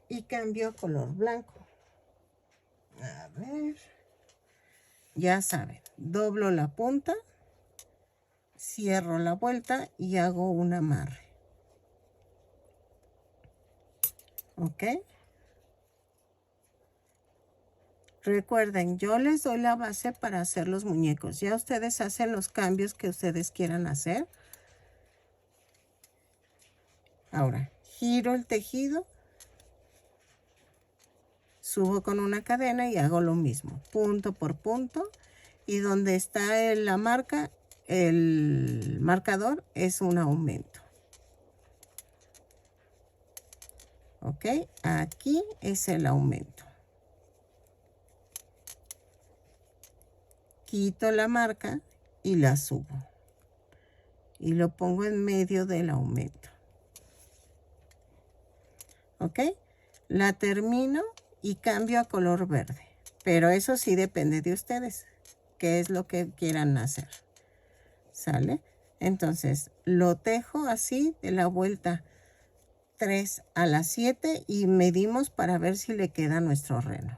[SPEAKER 1] y cambio a color blanco. A ver, ya saben, doblo la punta, cierro la vuelta y hago un amarre. ¿Ok? Recuerden, yo les doy la base para hacer los muñecos. Ya ustedes hacen los cambios que ustedes quieran hacer. Ahora, giro el tejido, subo con una cadena y hago lo mismo, punto por punto. Y donde está la marca, el marcador es un aumento. ¿Ok? Aquí es el aumento. Quito la marca y la subo. Y lo pongo en medio del aumento. ¿Ok? La termino y cambio a color verde. Pero eso sí depende de ustedes. ¿Qué es lo que quieran hacer? ¿Sale? Entonces, lo tejo así de la vuelta 3 a la 7 y medimos para ver si le queda nuestro reno.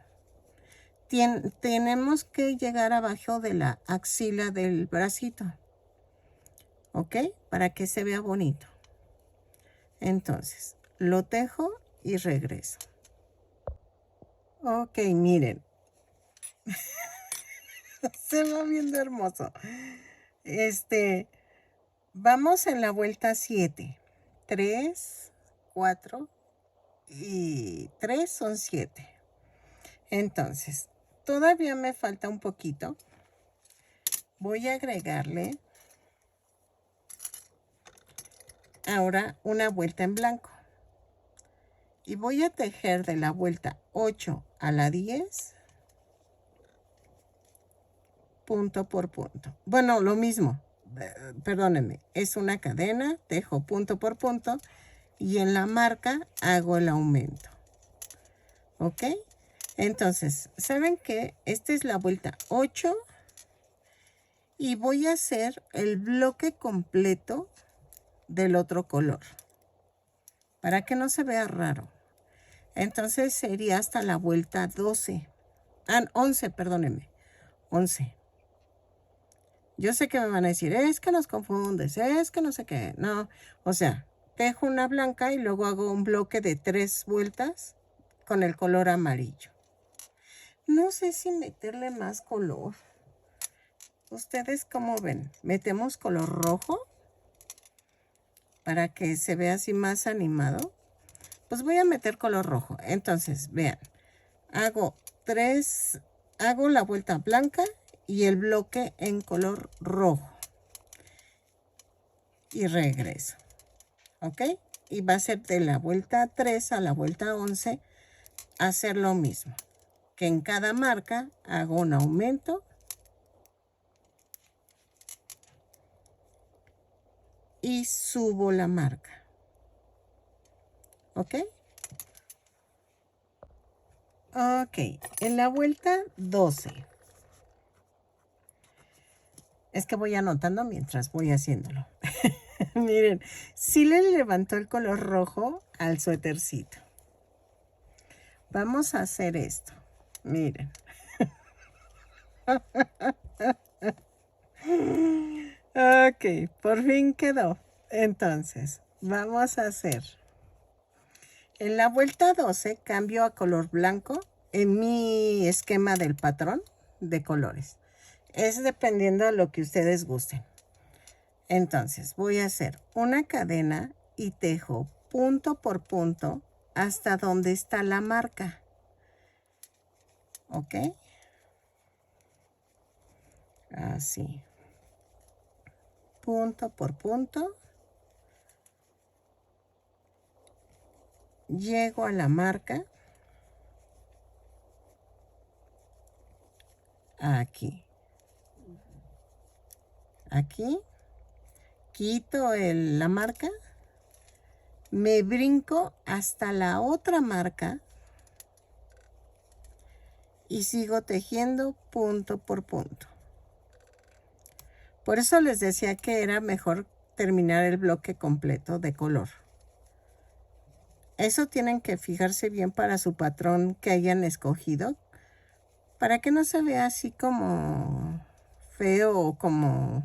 [SPEAKER 1] Tenemos que llegar abajo de la axila del bracito. ¿Ok? Para que se vea bonito. Entonces, lo tejo y regreso. Ok, miren. Se va viendo hermoso. Vamos en la vuelta 7. 3, 4 y 3 son 7. Entonces, todavía me falta un poquito. Voy a agregarle ahora una vuelta en blanco. Y voy a tejer de la vuelta 8 a la 10, punto por punto. Bueno, lo mismo, perdónenme, es una cadena, tejo punto por punto y en la marca hago el aumento. ¿Ok? Entonces, ¿saben qué? Esta es la vuelta 8 Y voy a hacer el bloque completo del otro color para que no se vea raro. Entonces sería hasta la vuelta 12. 11, perdónenme. 11. Yo sé que me van a decir, es que nos confundes, es que no sé qué. No, o sea, tejo una blanca y luego hago un bloque de 3 vueltas con el color amarillo. No sé si meterle más color. ¿Ustedes cómo ven? ¿Metemos color rojo para que se vea así más animado? Pues voy a meter color rojo. Entonces, vean, hago la vuelta blanca y el bloque en color rojo. Y regreso. ¿Ok? Y va a ser de la vuelta 3 a la vuelta 11 hacer lo mismo. Que en cada marca hago un aumento. Y subo la marca. ¿Ok? Ok, en la vuelta 12. Es que voy anotando mientras voy haciéndolo. Miren, sí le levantó el color rojo al suétercito. Vamos a hacer esto. Miren. Ok, por fin quedó. Entonces, vamos a hacer. En la vuelta 12 cambio a color blanco en mi esquema del patrón de colores. Es dependiendo de lo que ustedes gusten. Entonces voy a hacer una cadena y tejo punto por punto hasta donde está la marca. ¿Ok? Así. Punto por punto. Llego a la marca. Aquí. Aquí. Quito la marca. Me brinco hasta la otra marca. Y sigo tejiendo punto por punto. Por eso les decía que era mejor terminar el bloque completo de color. Eso tienen que fijarse bien para su patrón que hayan escogido, para que no se vea así como feo o como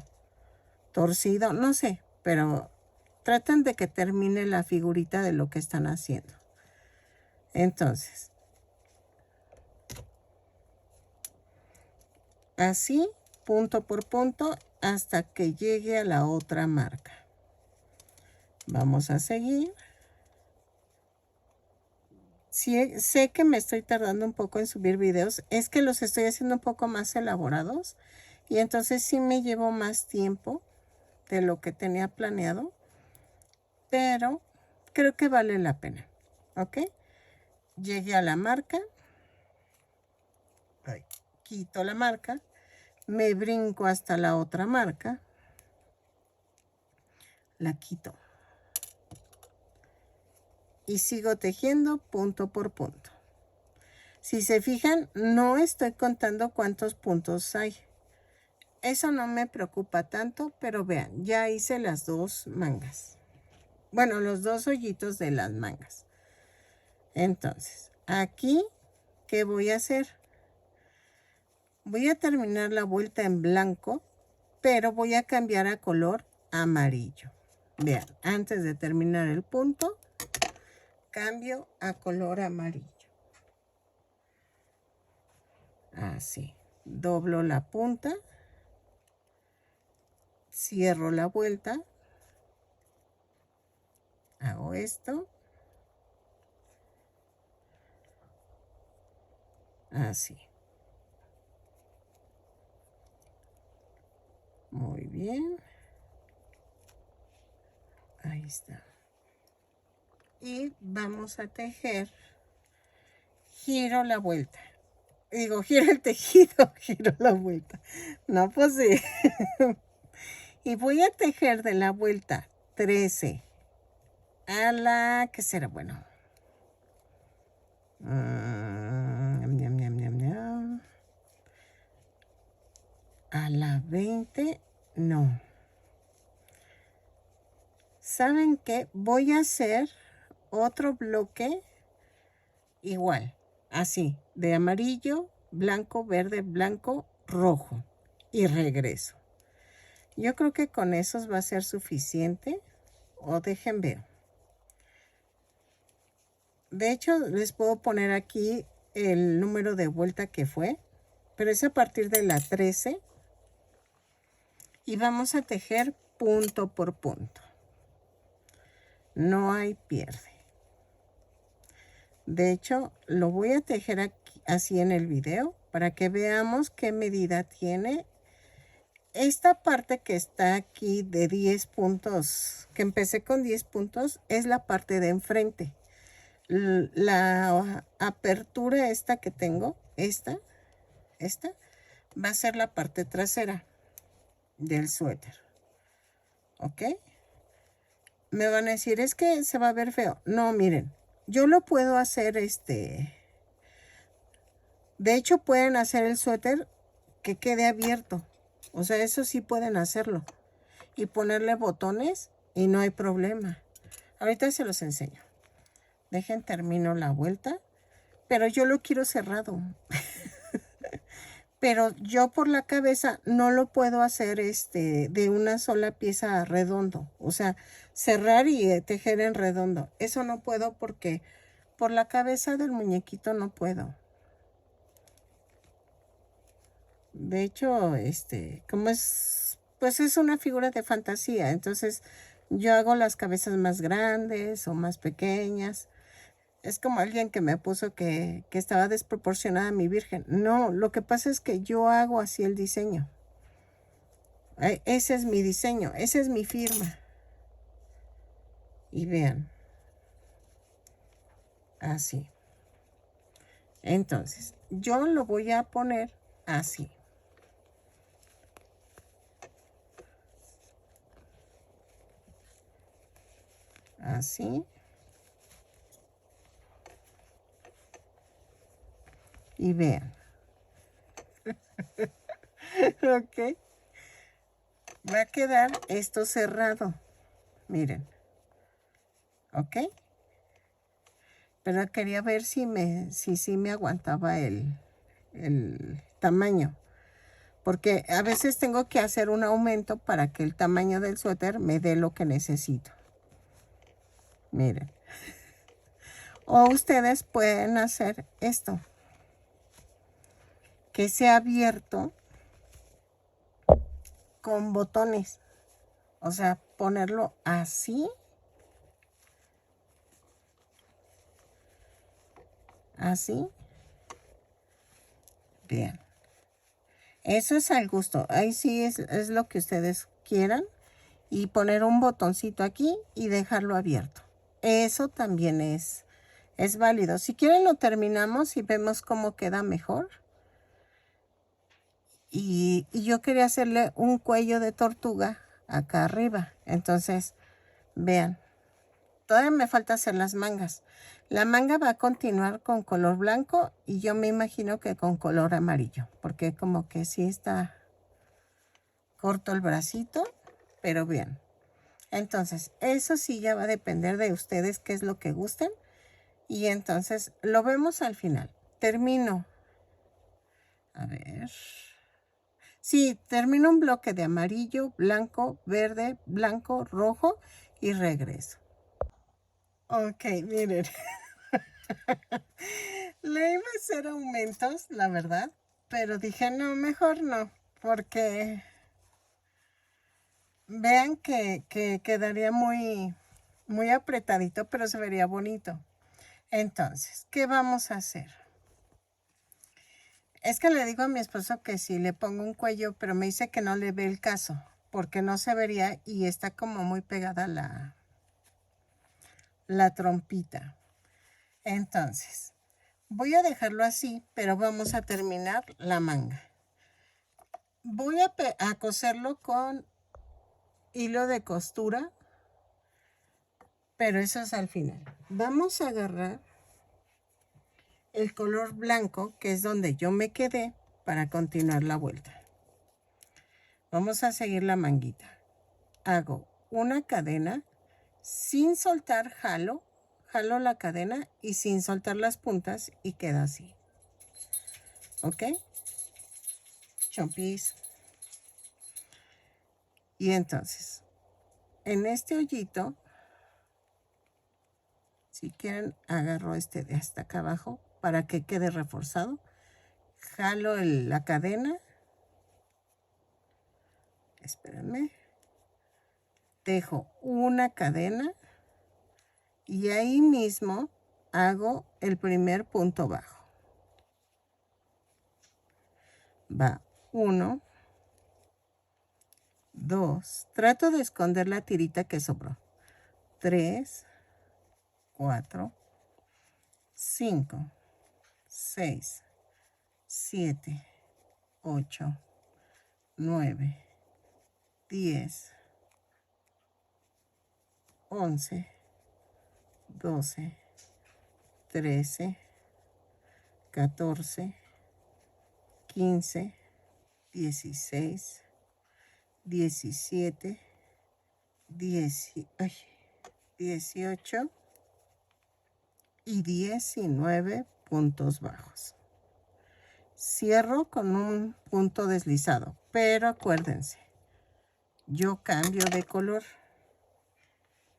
[SPEAKER 1] torcido, no sé, pero traten de que termine la figurita de lo que están haciendo. Entonces, así, punto por punto, hasta que llegue a la otra marca. Vamos a seguir. Sí, sé que me estoy tardando un poco en subir videos, es que los estoy haciendo un poco más elaborados y entonces sí me llevo más tiempo de lo que tenía planeado, pero creo que vale la pena. ¿Ok? Llegué a la marca, quito la marca, me brinco hasta la otra marca, la quito y sigo tejiendo punto por punto. Si se fijan, no estoy contando cuántos puntos hay. Eso no me preocupa tanto, pero vean, ya hice las 2 mangas. Bueno, los 2 hoyitos de las mangas. Entonces, aquí, ¿qué voy a hacer? Voy a terminar la vuelta en blanco, pero voy a cambiar a color amarillo. Vean, antes de terminar el punto, cambio a color amarillo. Así. Doblo la punta. Cierro la vuelta. Hago esto. Así. Muy bien. Ahí está. Y vamos a tejer. Giro la vuelta. Digo, giro el tejido, giro la vuelta. No, pues sí. Y voy a tejer de la vuelta 13 a la, ¿qué será? Bueno. A la 20, no. ¿Saben qué? Voy a hacer otro bloque igual, así, de amarillo, blanco, verde, blanco, rojo. Y regreso. Yo creo que con esos va a ser suficiente. O dejen ver. De hecho, les puedo poner aquí el número de vuelta que fue. Pero es a partir de la 13. Y vamos a tejer punto por punto. No hay pierde. De hecho, lo voy a tejer aquí, así en el video, para que veamos qué medida tiene. Esta parte que está aquí de 10 puntos, que empecé con 10 puntos, es la parte de enfrente. La apertura esta que tengo, esta, va a ser la parte trasera del suéter. ¿Ok? Me van a decir, es que se va a ver feo. No, miren, yo lo puedo hacer de hecho, pueden hacer el suéter que quede abierto. O sea, eso sí pueden hacerlo. Y ponerle botones y no hay problema. Ahorita se los enseño. Dejen, termino la vuelta. Pero yo lo quiero cerrado. Pero yo por la cabeza no lo puedo hacer de una sola pieza redondo. O sea, cerrar y tejer en redondo. Eso no puedo porque por la cabeza del muñequito no puedo. De hecho, como es, pues es una figura de fantasía. Entonces yo hago las cabezas más grandes o más pequeñas. Es como alguien que me puso que estaba desproporcionada mi virgen. No, lo que pasa es que yo hago así el diseño. Ese es mi diseño, esa es mi firma. Y vean. Así. Entonces, yo lo voy a poner así. Así. Y vean. Ok. Va a quedar esto cerrado. Miren. ¿Ok? Pero quería ver si me aguantaba el tamaño. Porque a veces tengo que hacer un aumento para que el tamaño del suéter me dé lo que necesito. Miren. O ustedes pueden hacer esto. Que sea abierto con botones. O sea, ponerlo así. Así. Bien. Eso es al gusto. Ahí sí es lo que ustedes quieran. Y poner un botoncito aquí y dejarlo abierto. Eso también es válido. Si quieren lo terminamos y vemos cómo queda mejor. Y yo quería hacerle un cuello de tortuga acá arriba. Entonces, vean. Todavía me falta hacer las mangas. La manga va a continuar con color blanco y yo me imagino que con color amarillo. Porque como que sí está corto el bracito, pero bien. Entonces, eso sí ya va a depender de ustedes qué es lo que gusten. Y entonces, lo vemos al final. Termino. A ver. Sí, termino un bloque de amarillo, blanco, verde, blanco, rojo y regreso. Ok, miren. Le iba a hacer aumentos, la verdad. Pero dije, no, mejor no. Porque vean que quedaría muy apretadito, pero se vería bonito. Entonces, ¿qué vamos a hacer? Es que le digo a mi esposo que sí le pongo un cuello, pero me dice que no le ve el caso, porque no se vería y está como muy pegada la trompita. Entonces, voy a dejarlo así, pero vamos a terminar la manga. Voy a coserlo con hilo de costura, pero eso es al final. Vamos a agarrar el color blanco, que es donde yo me quedé, para continuar la vuelta. Vamos a seguir la manguita. Hago una cadena sin soltar, jalo la cadena y sin soltar las puntas y queda así. ¿Ok? Chompis. Y entonces, en este hoyito, si quieren, agarro este de hasta acá abajo para que quede reforzado. Jalo la cadena. Espérenme. Dejo una cadena y ahí mismo hago el primer punto bajo. Va 1, 2, trato de esconder la tirita que sobró. 3, 4, 5, 6, 7, 8, 9, 10, 11, 12, 13, 14, 15, 16, 17, 18 y 19 puntos bajos. Cierro con un punto deslizado, pero acuérdense, yo cambio de color.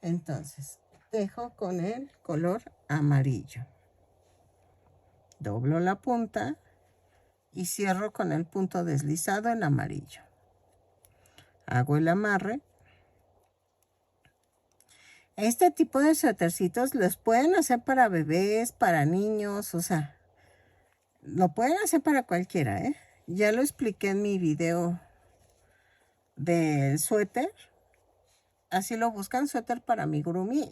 [SPEAKER 1] Entonces, dejo con el color amarillo. Doblo la punta y cierro con el punto deslizado en amarillo. Hago el amarre. Este tipo de suétercitos los pueden hacer para bebés, para niños, o sea, lo pueden hacer para cualquiera, ¿eh? Ya lo expliqué en mi video del suéter. Así lo buscan, suéter para amigurumi,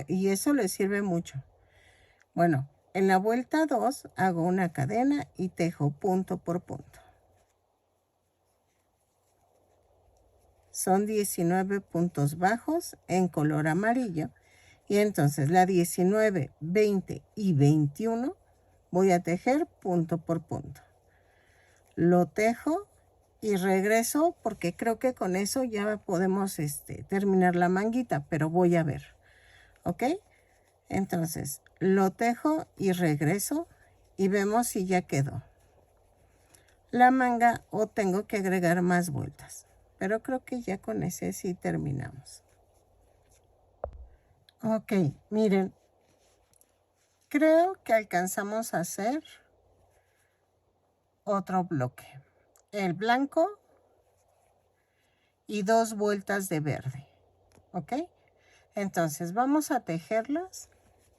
[SPEAKER 1] y eso les sirve mucho. Bueno, en la vuelta 2 hago una cadena y tejo punto por punto. Son 19 puntos bajos en color amarillo. Y entonces la 19, 20 y 21 voy a tejer punto por punto. Lo tejo y regreso porque creo que con eso ya podemos terminar la manguita, pero voy a ver. ¿Ok? Entonces lo tejo y regreso y vemos si ya quedó la manga o tengo que agregar más vueltas. Pero creo que ya con ese sí terminamos. Ok, miren. Creo que alcanzamos a hacer otro bloque. El blanco y 2 vueltas de verde. ¿Ok? Entonces vamos a tejerlas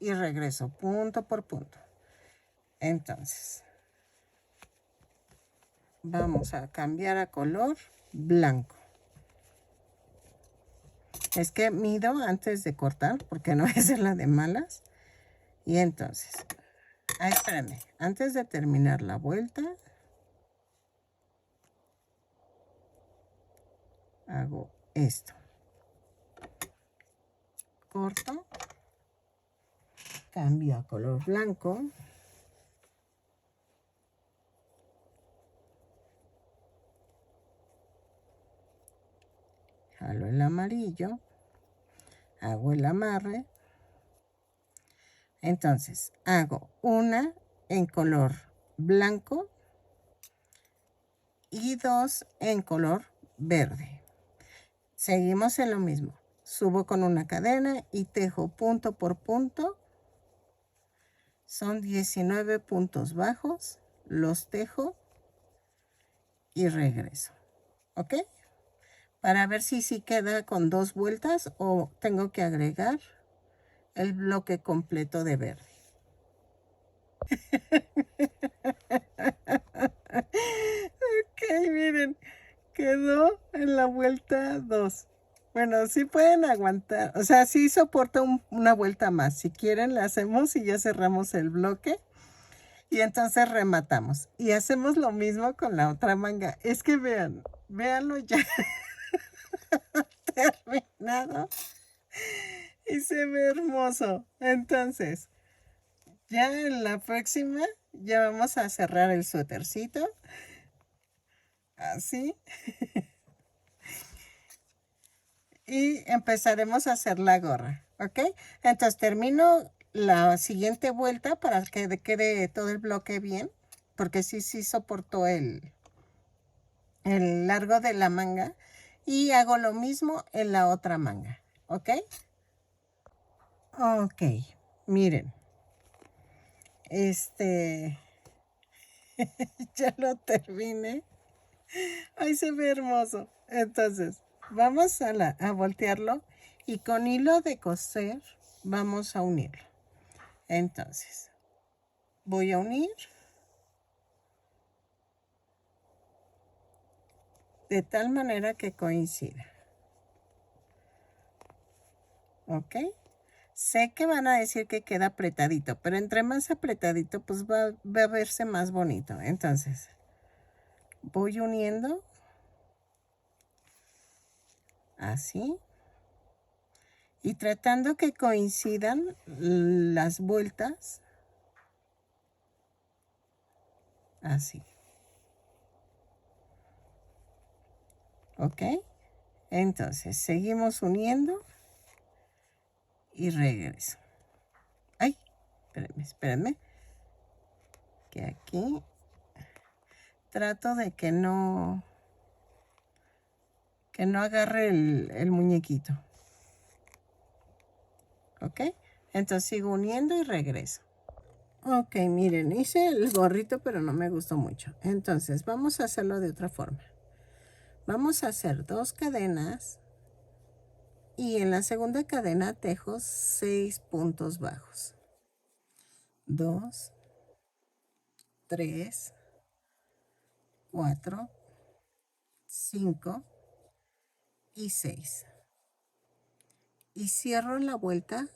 [SPEAKER 1] y regreso punto por punto. Entonces, vamos a cambiar a color blanco. Es que mido antes de cortar porque no es la de malas. Y entonces, espérame, antes de terminar la vuelta, hago esto. Corto, cambio a color blanco. Jalo el amarillo, hago el amarre. Entonces, hago una en color blanco y 2 en color verde. Seguimos en lo mismo. Subo con una cadena y tejo punto por punto. Son 19 puntos bajos. Los tejo y regreso. ¿Ok? Para ver si queda con 2 vueltas o tengo que agregar el bloque completo de verde. Ok, miren, quedó en la vuelta 2. Bueno, sí pueden aguantar, o sea, sí soporta una vuelta más. Si quieren, la hacemos y ya cerramos el bloque. Y entonces rematamos. Y hacemos lo mismo con la otra manga. Es que véanlo ya terminado. Y se ve hermoso. Entonces, ya en la próxima, ya vamos a cerrar el suétercito. Así. y empezaremos a hacer la gorra, ¿ok? Entonces termino la siguiente vuelta para que quede todo el bloque bien, porque sí soportó el largo de la manga, y hago lo mismo en la otra manga, ¿ok? Ok, miren, ya lo terminé. Ay, se ve hermoso. Entonces, vamos a voltearlo y con hilo de coser vamos a unirlo. Entonces, voy a unir de tal manera que coincida. ¿Ok? Sé que van a decir que queda apretadito, pero entre más apretadito, pues va a verse más bonito. Entonces, voy uniendo así y tratando que coincidan las vueltas así. ¿Ok? Entonces, seguimos uniendo y regreso. Ay, espérenme. Que aquí trato de que no agarre el muñequito. ¿Ok? Entonces sigo uniendo y regreso. Ok, miren, hice el gorrito, pero no me gustó mucho. Entonces, vamos a hacerlo de otra forma. Vamos a hacer 2 cadenas y en la segunda cadena tejo 6 puntos bajos. 2, 3, 4, 5 y 6. Y cierro la vuelta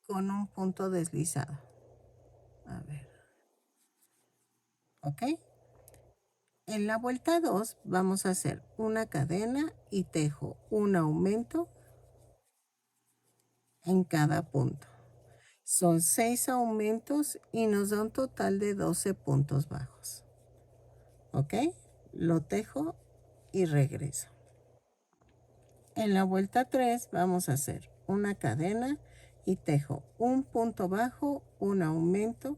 [SPEAKER 1] con un punto deslizado. A ver. ¿Ok? En la vuelta 2 vamos a hacer una cadena y tejo un aumento en cada punto. Son 6 aumentos y nos da un total de 12 puntos bajos. ¿Ok? Lo tejo y regreso. En la vuelta 3 vamos a hacer una cadena y tejo un punto bajo, un aumento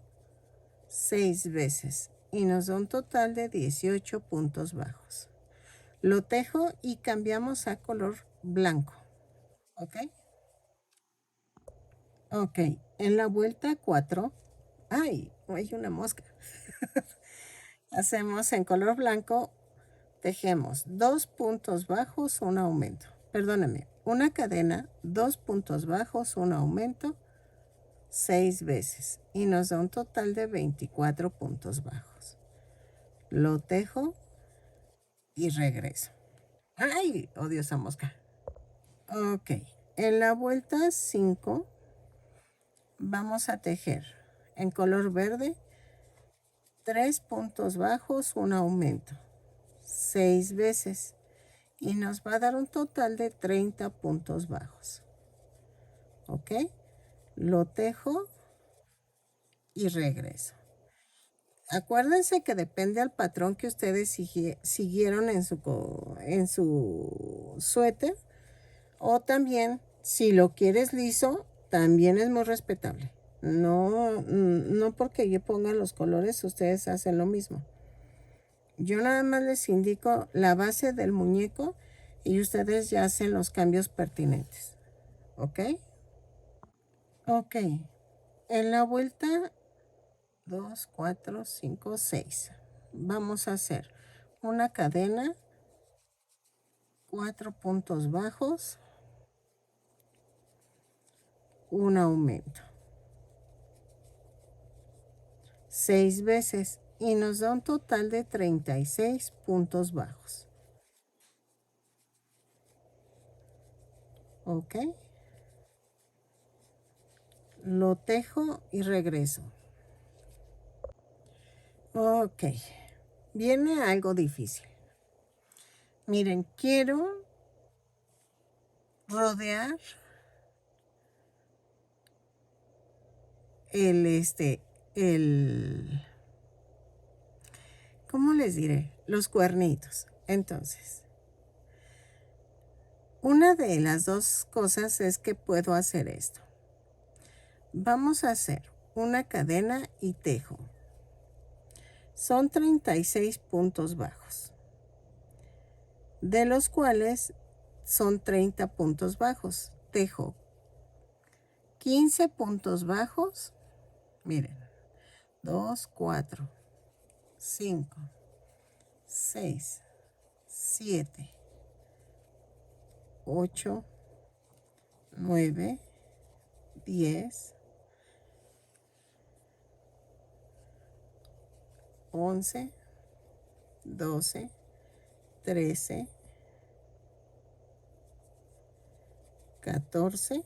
[SPEAKER 1] 6 veces y nos da un total de 18 puntos bajos. Lo tejo y cambiamos a color blanco. ¿Ok? Ok, en la vuelta 4, ¡ay! Hay una mosca. Hacemos en color blanco, tejemos 2 puntos bajos, un aumento. Perdóname, una cadena, 2 puntos bajos, un aumento, 6 veces. Y nos da un total de 24 puntos bajos. Lo tejo y regreso. ¡Ay! Odio esa mosca. Ok, en la vuelta 5 vamos a tejer en color verde 3 puntos bajos, un aumento, 6 veces y nos va a dar un total de 30 puntos bajos. ¿Ok? Lo tejo y regreso. Acuérdense que depende al patrón que ustedes siguieron en su suéter, o también si lo quieres liso, también es muy respetable. No porque yo ponga los colores, ustedes hacen lo mismo. Yo nada más les indico la base del muñeco y ustedes ya hacen los cambios pertinentes. ¿Ok? Ok. En la vuelta 2, 4, 5, 6. Vamos a hacer una cadena, 4 puntos bajos, un aumento. 6 veces y nos da un total de 36 puntos bajos. ¿Ok? Lo tejo y regreso. Ok. Viene algo difícil. Miren, quiero rodear el, ¿cómo les diré? Los cuernitos. Entonces, Una de las dos cosas es que puedo hacer esto. Vamos a hacer una cadena y tejo. Son 36 puntos bajos, de los cuales son 30 puntos bajos. Tejo 15 puntos bajos. Miren, 2, 4, 5, 6, 7, 8, 9, 10, 11, 12, 13, 14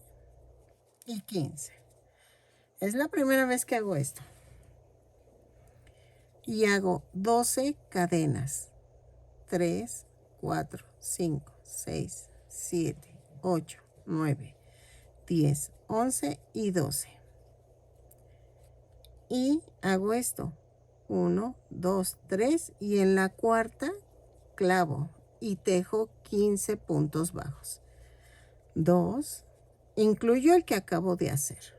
[SPEAKER 1] y 15. Es la primera vez que hago esto. Y hago 12 cadenas. 3, 4, 5, 6, 7, 8, 9, 10, 11 y 12. Y hago esto. 1, 2, 3 y en la cuarta clavo y tejo 15 puntos bajos. 2, incluyo el que acabo de hacer.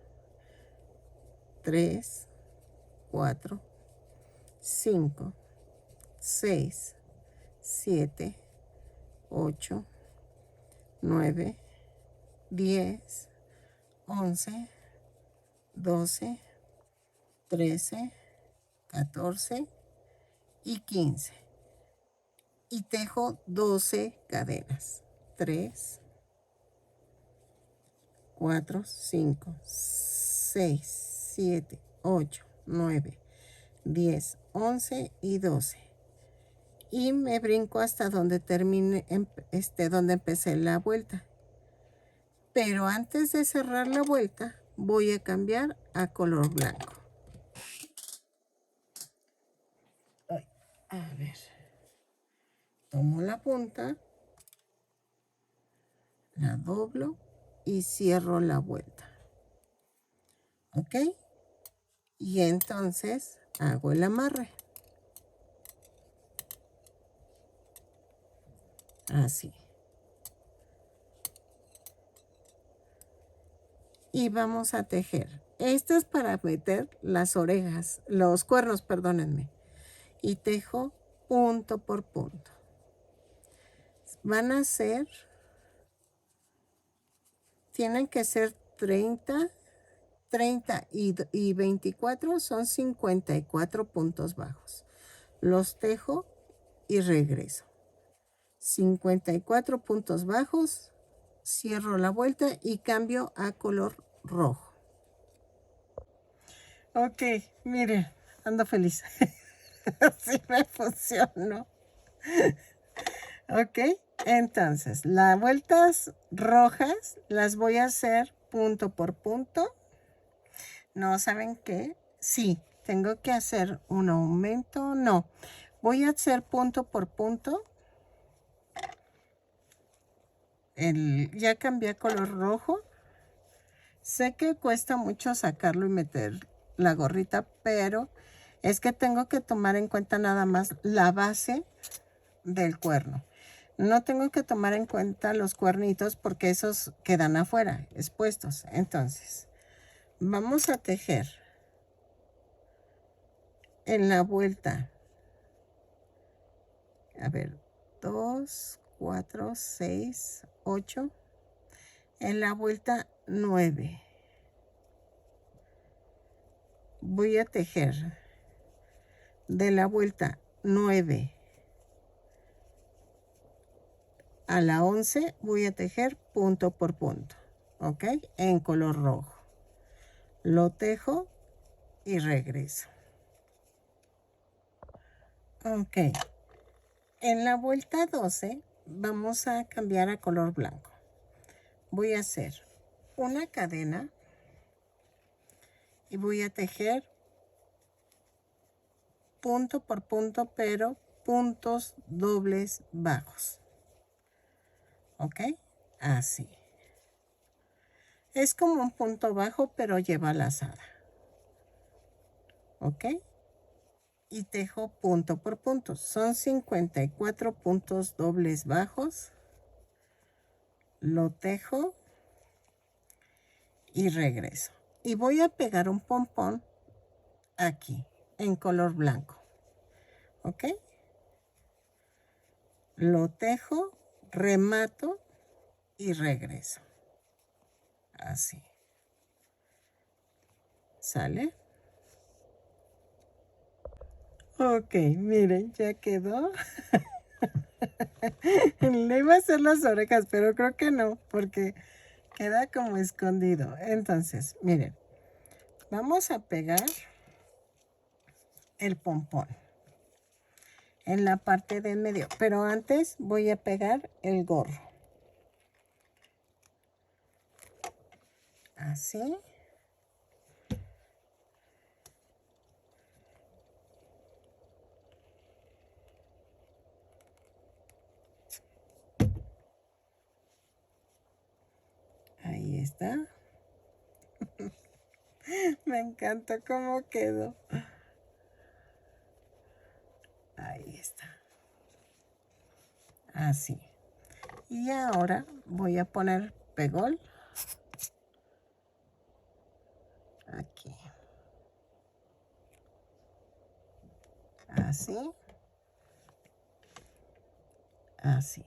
[SPEAKER 1] 3, 4, 5, 6, 7, 8, 9, 10, 11, 12, 13, 14 y 15. Y tejo 12 cadenas. 3, 4, 5, 6, 7, 8, 9, 10, 11 y 12. Y me brinco hasta donde termine, donde empecé la vuelta. Pero antes de cerrar la vuelta, voy a cambiar a color blanco. A ver. Tomo la punta, la doblo y cierro la vuelta. ¿Ok? Y entonces hago el amarre. Así. Y vamos a tejer. Esto es para meter las orejas, los cuernos, perdónenme. Y tejo punto por punto. Van a ser, tienen que ser 30 y 24, son 54 puntos bajos. Los tejo y regreso. 54 puntos bajos, cierro la vuelta y cambio a color rojo. Ok, miren, ando feliz. Así me funcionó. Ok, entonces las vueltas rojas las voy a hacer punto por punto. No, ¿saben qué? Sí, tengo que hacer un aumento. No, voy a hacer punto por punto. Ya cambié a color rojo. Sé que cuesta mucho sacarlo y meter la gorrita, pero es que tengo que tomar en cuenta nada más la base del cuerno. No tengo que tomar en cuenta los cuernitos porque esos quedan afuera, expuestos. Entonces, vamos a tejer en la vuelta. A ver, 2, 4, 6, 8. En la vuelta 9. Voy a tejer de la vuelta 9 a la 11, voy a tejer punto por punto, ¿ok? En color rojo. Lo tejo y regreso. Ok. En la vuelta 12 vamos a cambiar a color blanco. Voy a hacer una cadena y voy a tejer punto por punto, pero puntos dobles bajos. ¿Ok? Así. Es como un punto bajo, pero lleva lazada. ¿Ok? Y tejo punto por punto. Son 54 puntos dobles bajos. lo tejo y regreso. Y voy a pegar un pompón aquí, en color blanco. ¿Ok? Lo tejo, remato y regreso. Así. ¿Sale? Ok, miren, ya quedó. Le iba a hacer las orejas, pero creo que no, porque queda como escondido. Entonces, miren, vamos a pegar el pompón en la parte de en medio, pero antes voy a pegar el gorro. Así. Ahí está. Me encanta cómo quedó. Ahí está. Así. Y ahora voy a poner pegol. Aquí. Así. Así.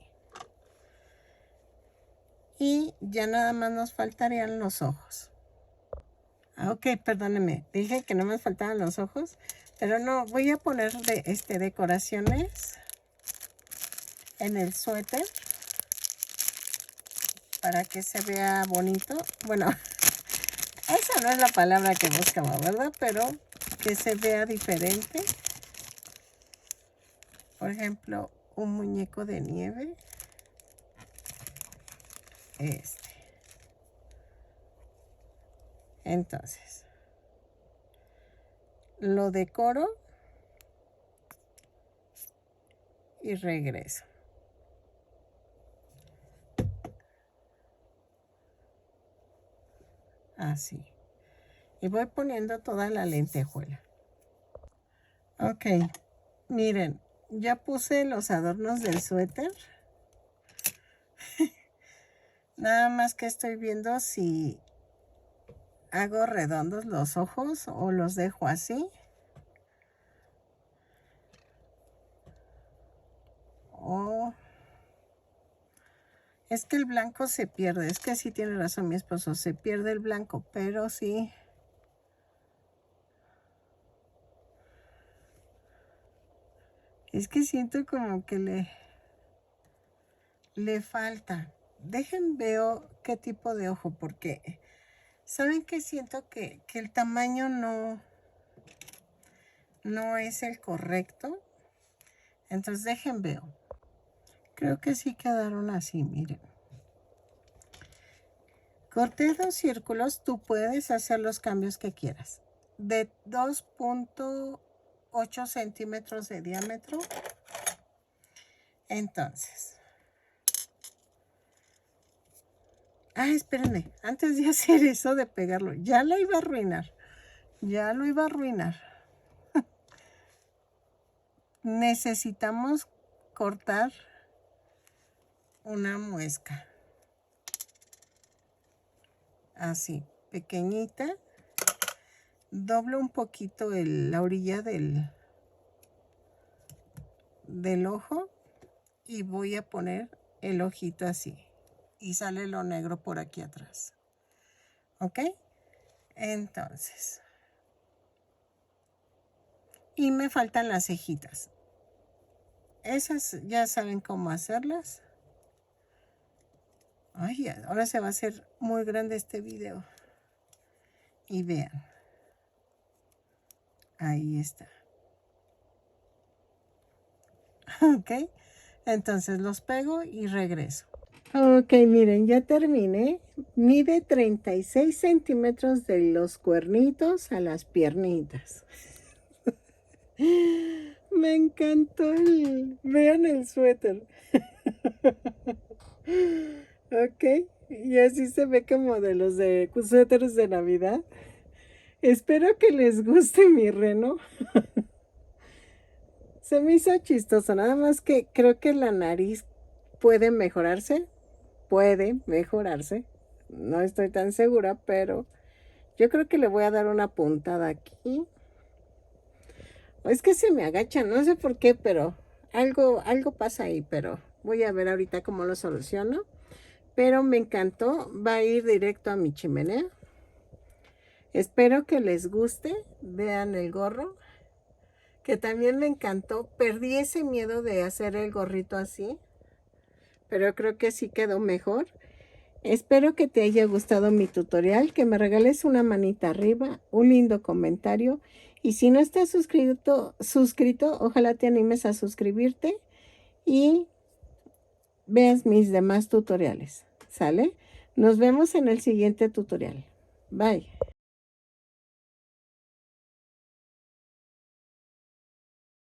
[SPEAKER 1] Y ya nada más nos faltarían los ojos. Ok, perdónenme. Dije que no me faltaban los ojos. Pero no, voy a poner decoraciones en el suéter para que se vea bonito. Bueno, esa no es la palabra que buscaba, ¿verdad? Pero que se vea diferente. Por ejemplo, un muñeco de nieve. Entonces, lo decoro y regreso. Así. Y voy poniendo toda la lentejuela. Ok, miren, ya puse los adornos del suéter. Nada más que estoy viendo si hago redondos los ojos o los dejo así. O es que el blanco se pierde. Es que sí tiene razón mi esposo. Se pierde el blanco, pero sí. Es que siento como que le falta. Dejen veo qué tipo de ojo, porque ¿saben qué? Siento que el tamaño no es el correcto. Entonces dejen veo. Creo que sí quedaron así, miren. Corté 2 círculos, tú puedes hacer los cambios que quieras. De 2.8 centímetros de diámetro. Entonces. Espérenme. Antes de hacer eso de pegarlo, ya lo iba a arruinar. Ya lo iba a arruinar. Necesitamos cortar una muesca. Así, pequeñita. Doblo un poquito la orilla del ojo y voy a poner el ojito así. Y sale lo negro por aquí atrás. ¿Ok? Entonces. Y me faltan las cejitas. Esas ya saben cómo hacerlas. Ay, ahora se va a hacer muy grande este video. Y vean. Ahí está. Ok. Entonces los pego y regreso. Ok, miren, ya terminé. Mide 36 centímetros de los cuernitos a las piernitas. Me encantó vean el suéter. Ok, y así se ve como de los de suéteres de Navidad. Espero que les guste mi reno. Se me hizo chistoso, nada más que creo que la nariz puede mejorarse puede mejorarse. No estoy tan segura, pero yo creo que le voy a dar una puntada aquí. Es que se me agacha, no sé por qué, pero algo pasa ahí, pero voy a ver ahorita cómo lo soluciono. Pero me encantó, va a ir directo a mi chimenea. Espero que les guste, vean el gorro, que también me encantó. Perdí ese miedo de hacer el gorrito así, pero creo que sí quedó mejor. Espero que te haya gustado mi tutorial, que me regales una manita arriba, un lindo comentario. Y si no estás suscrito, ojalá te animes a suscribirte y veas mis demás tutoriales. ¿Sale? Nos vemos en el siguiente tutorial. Bye.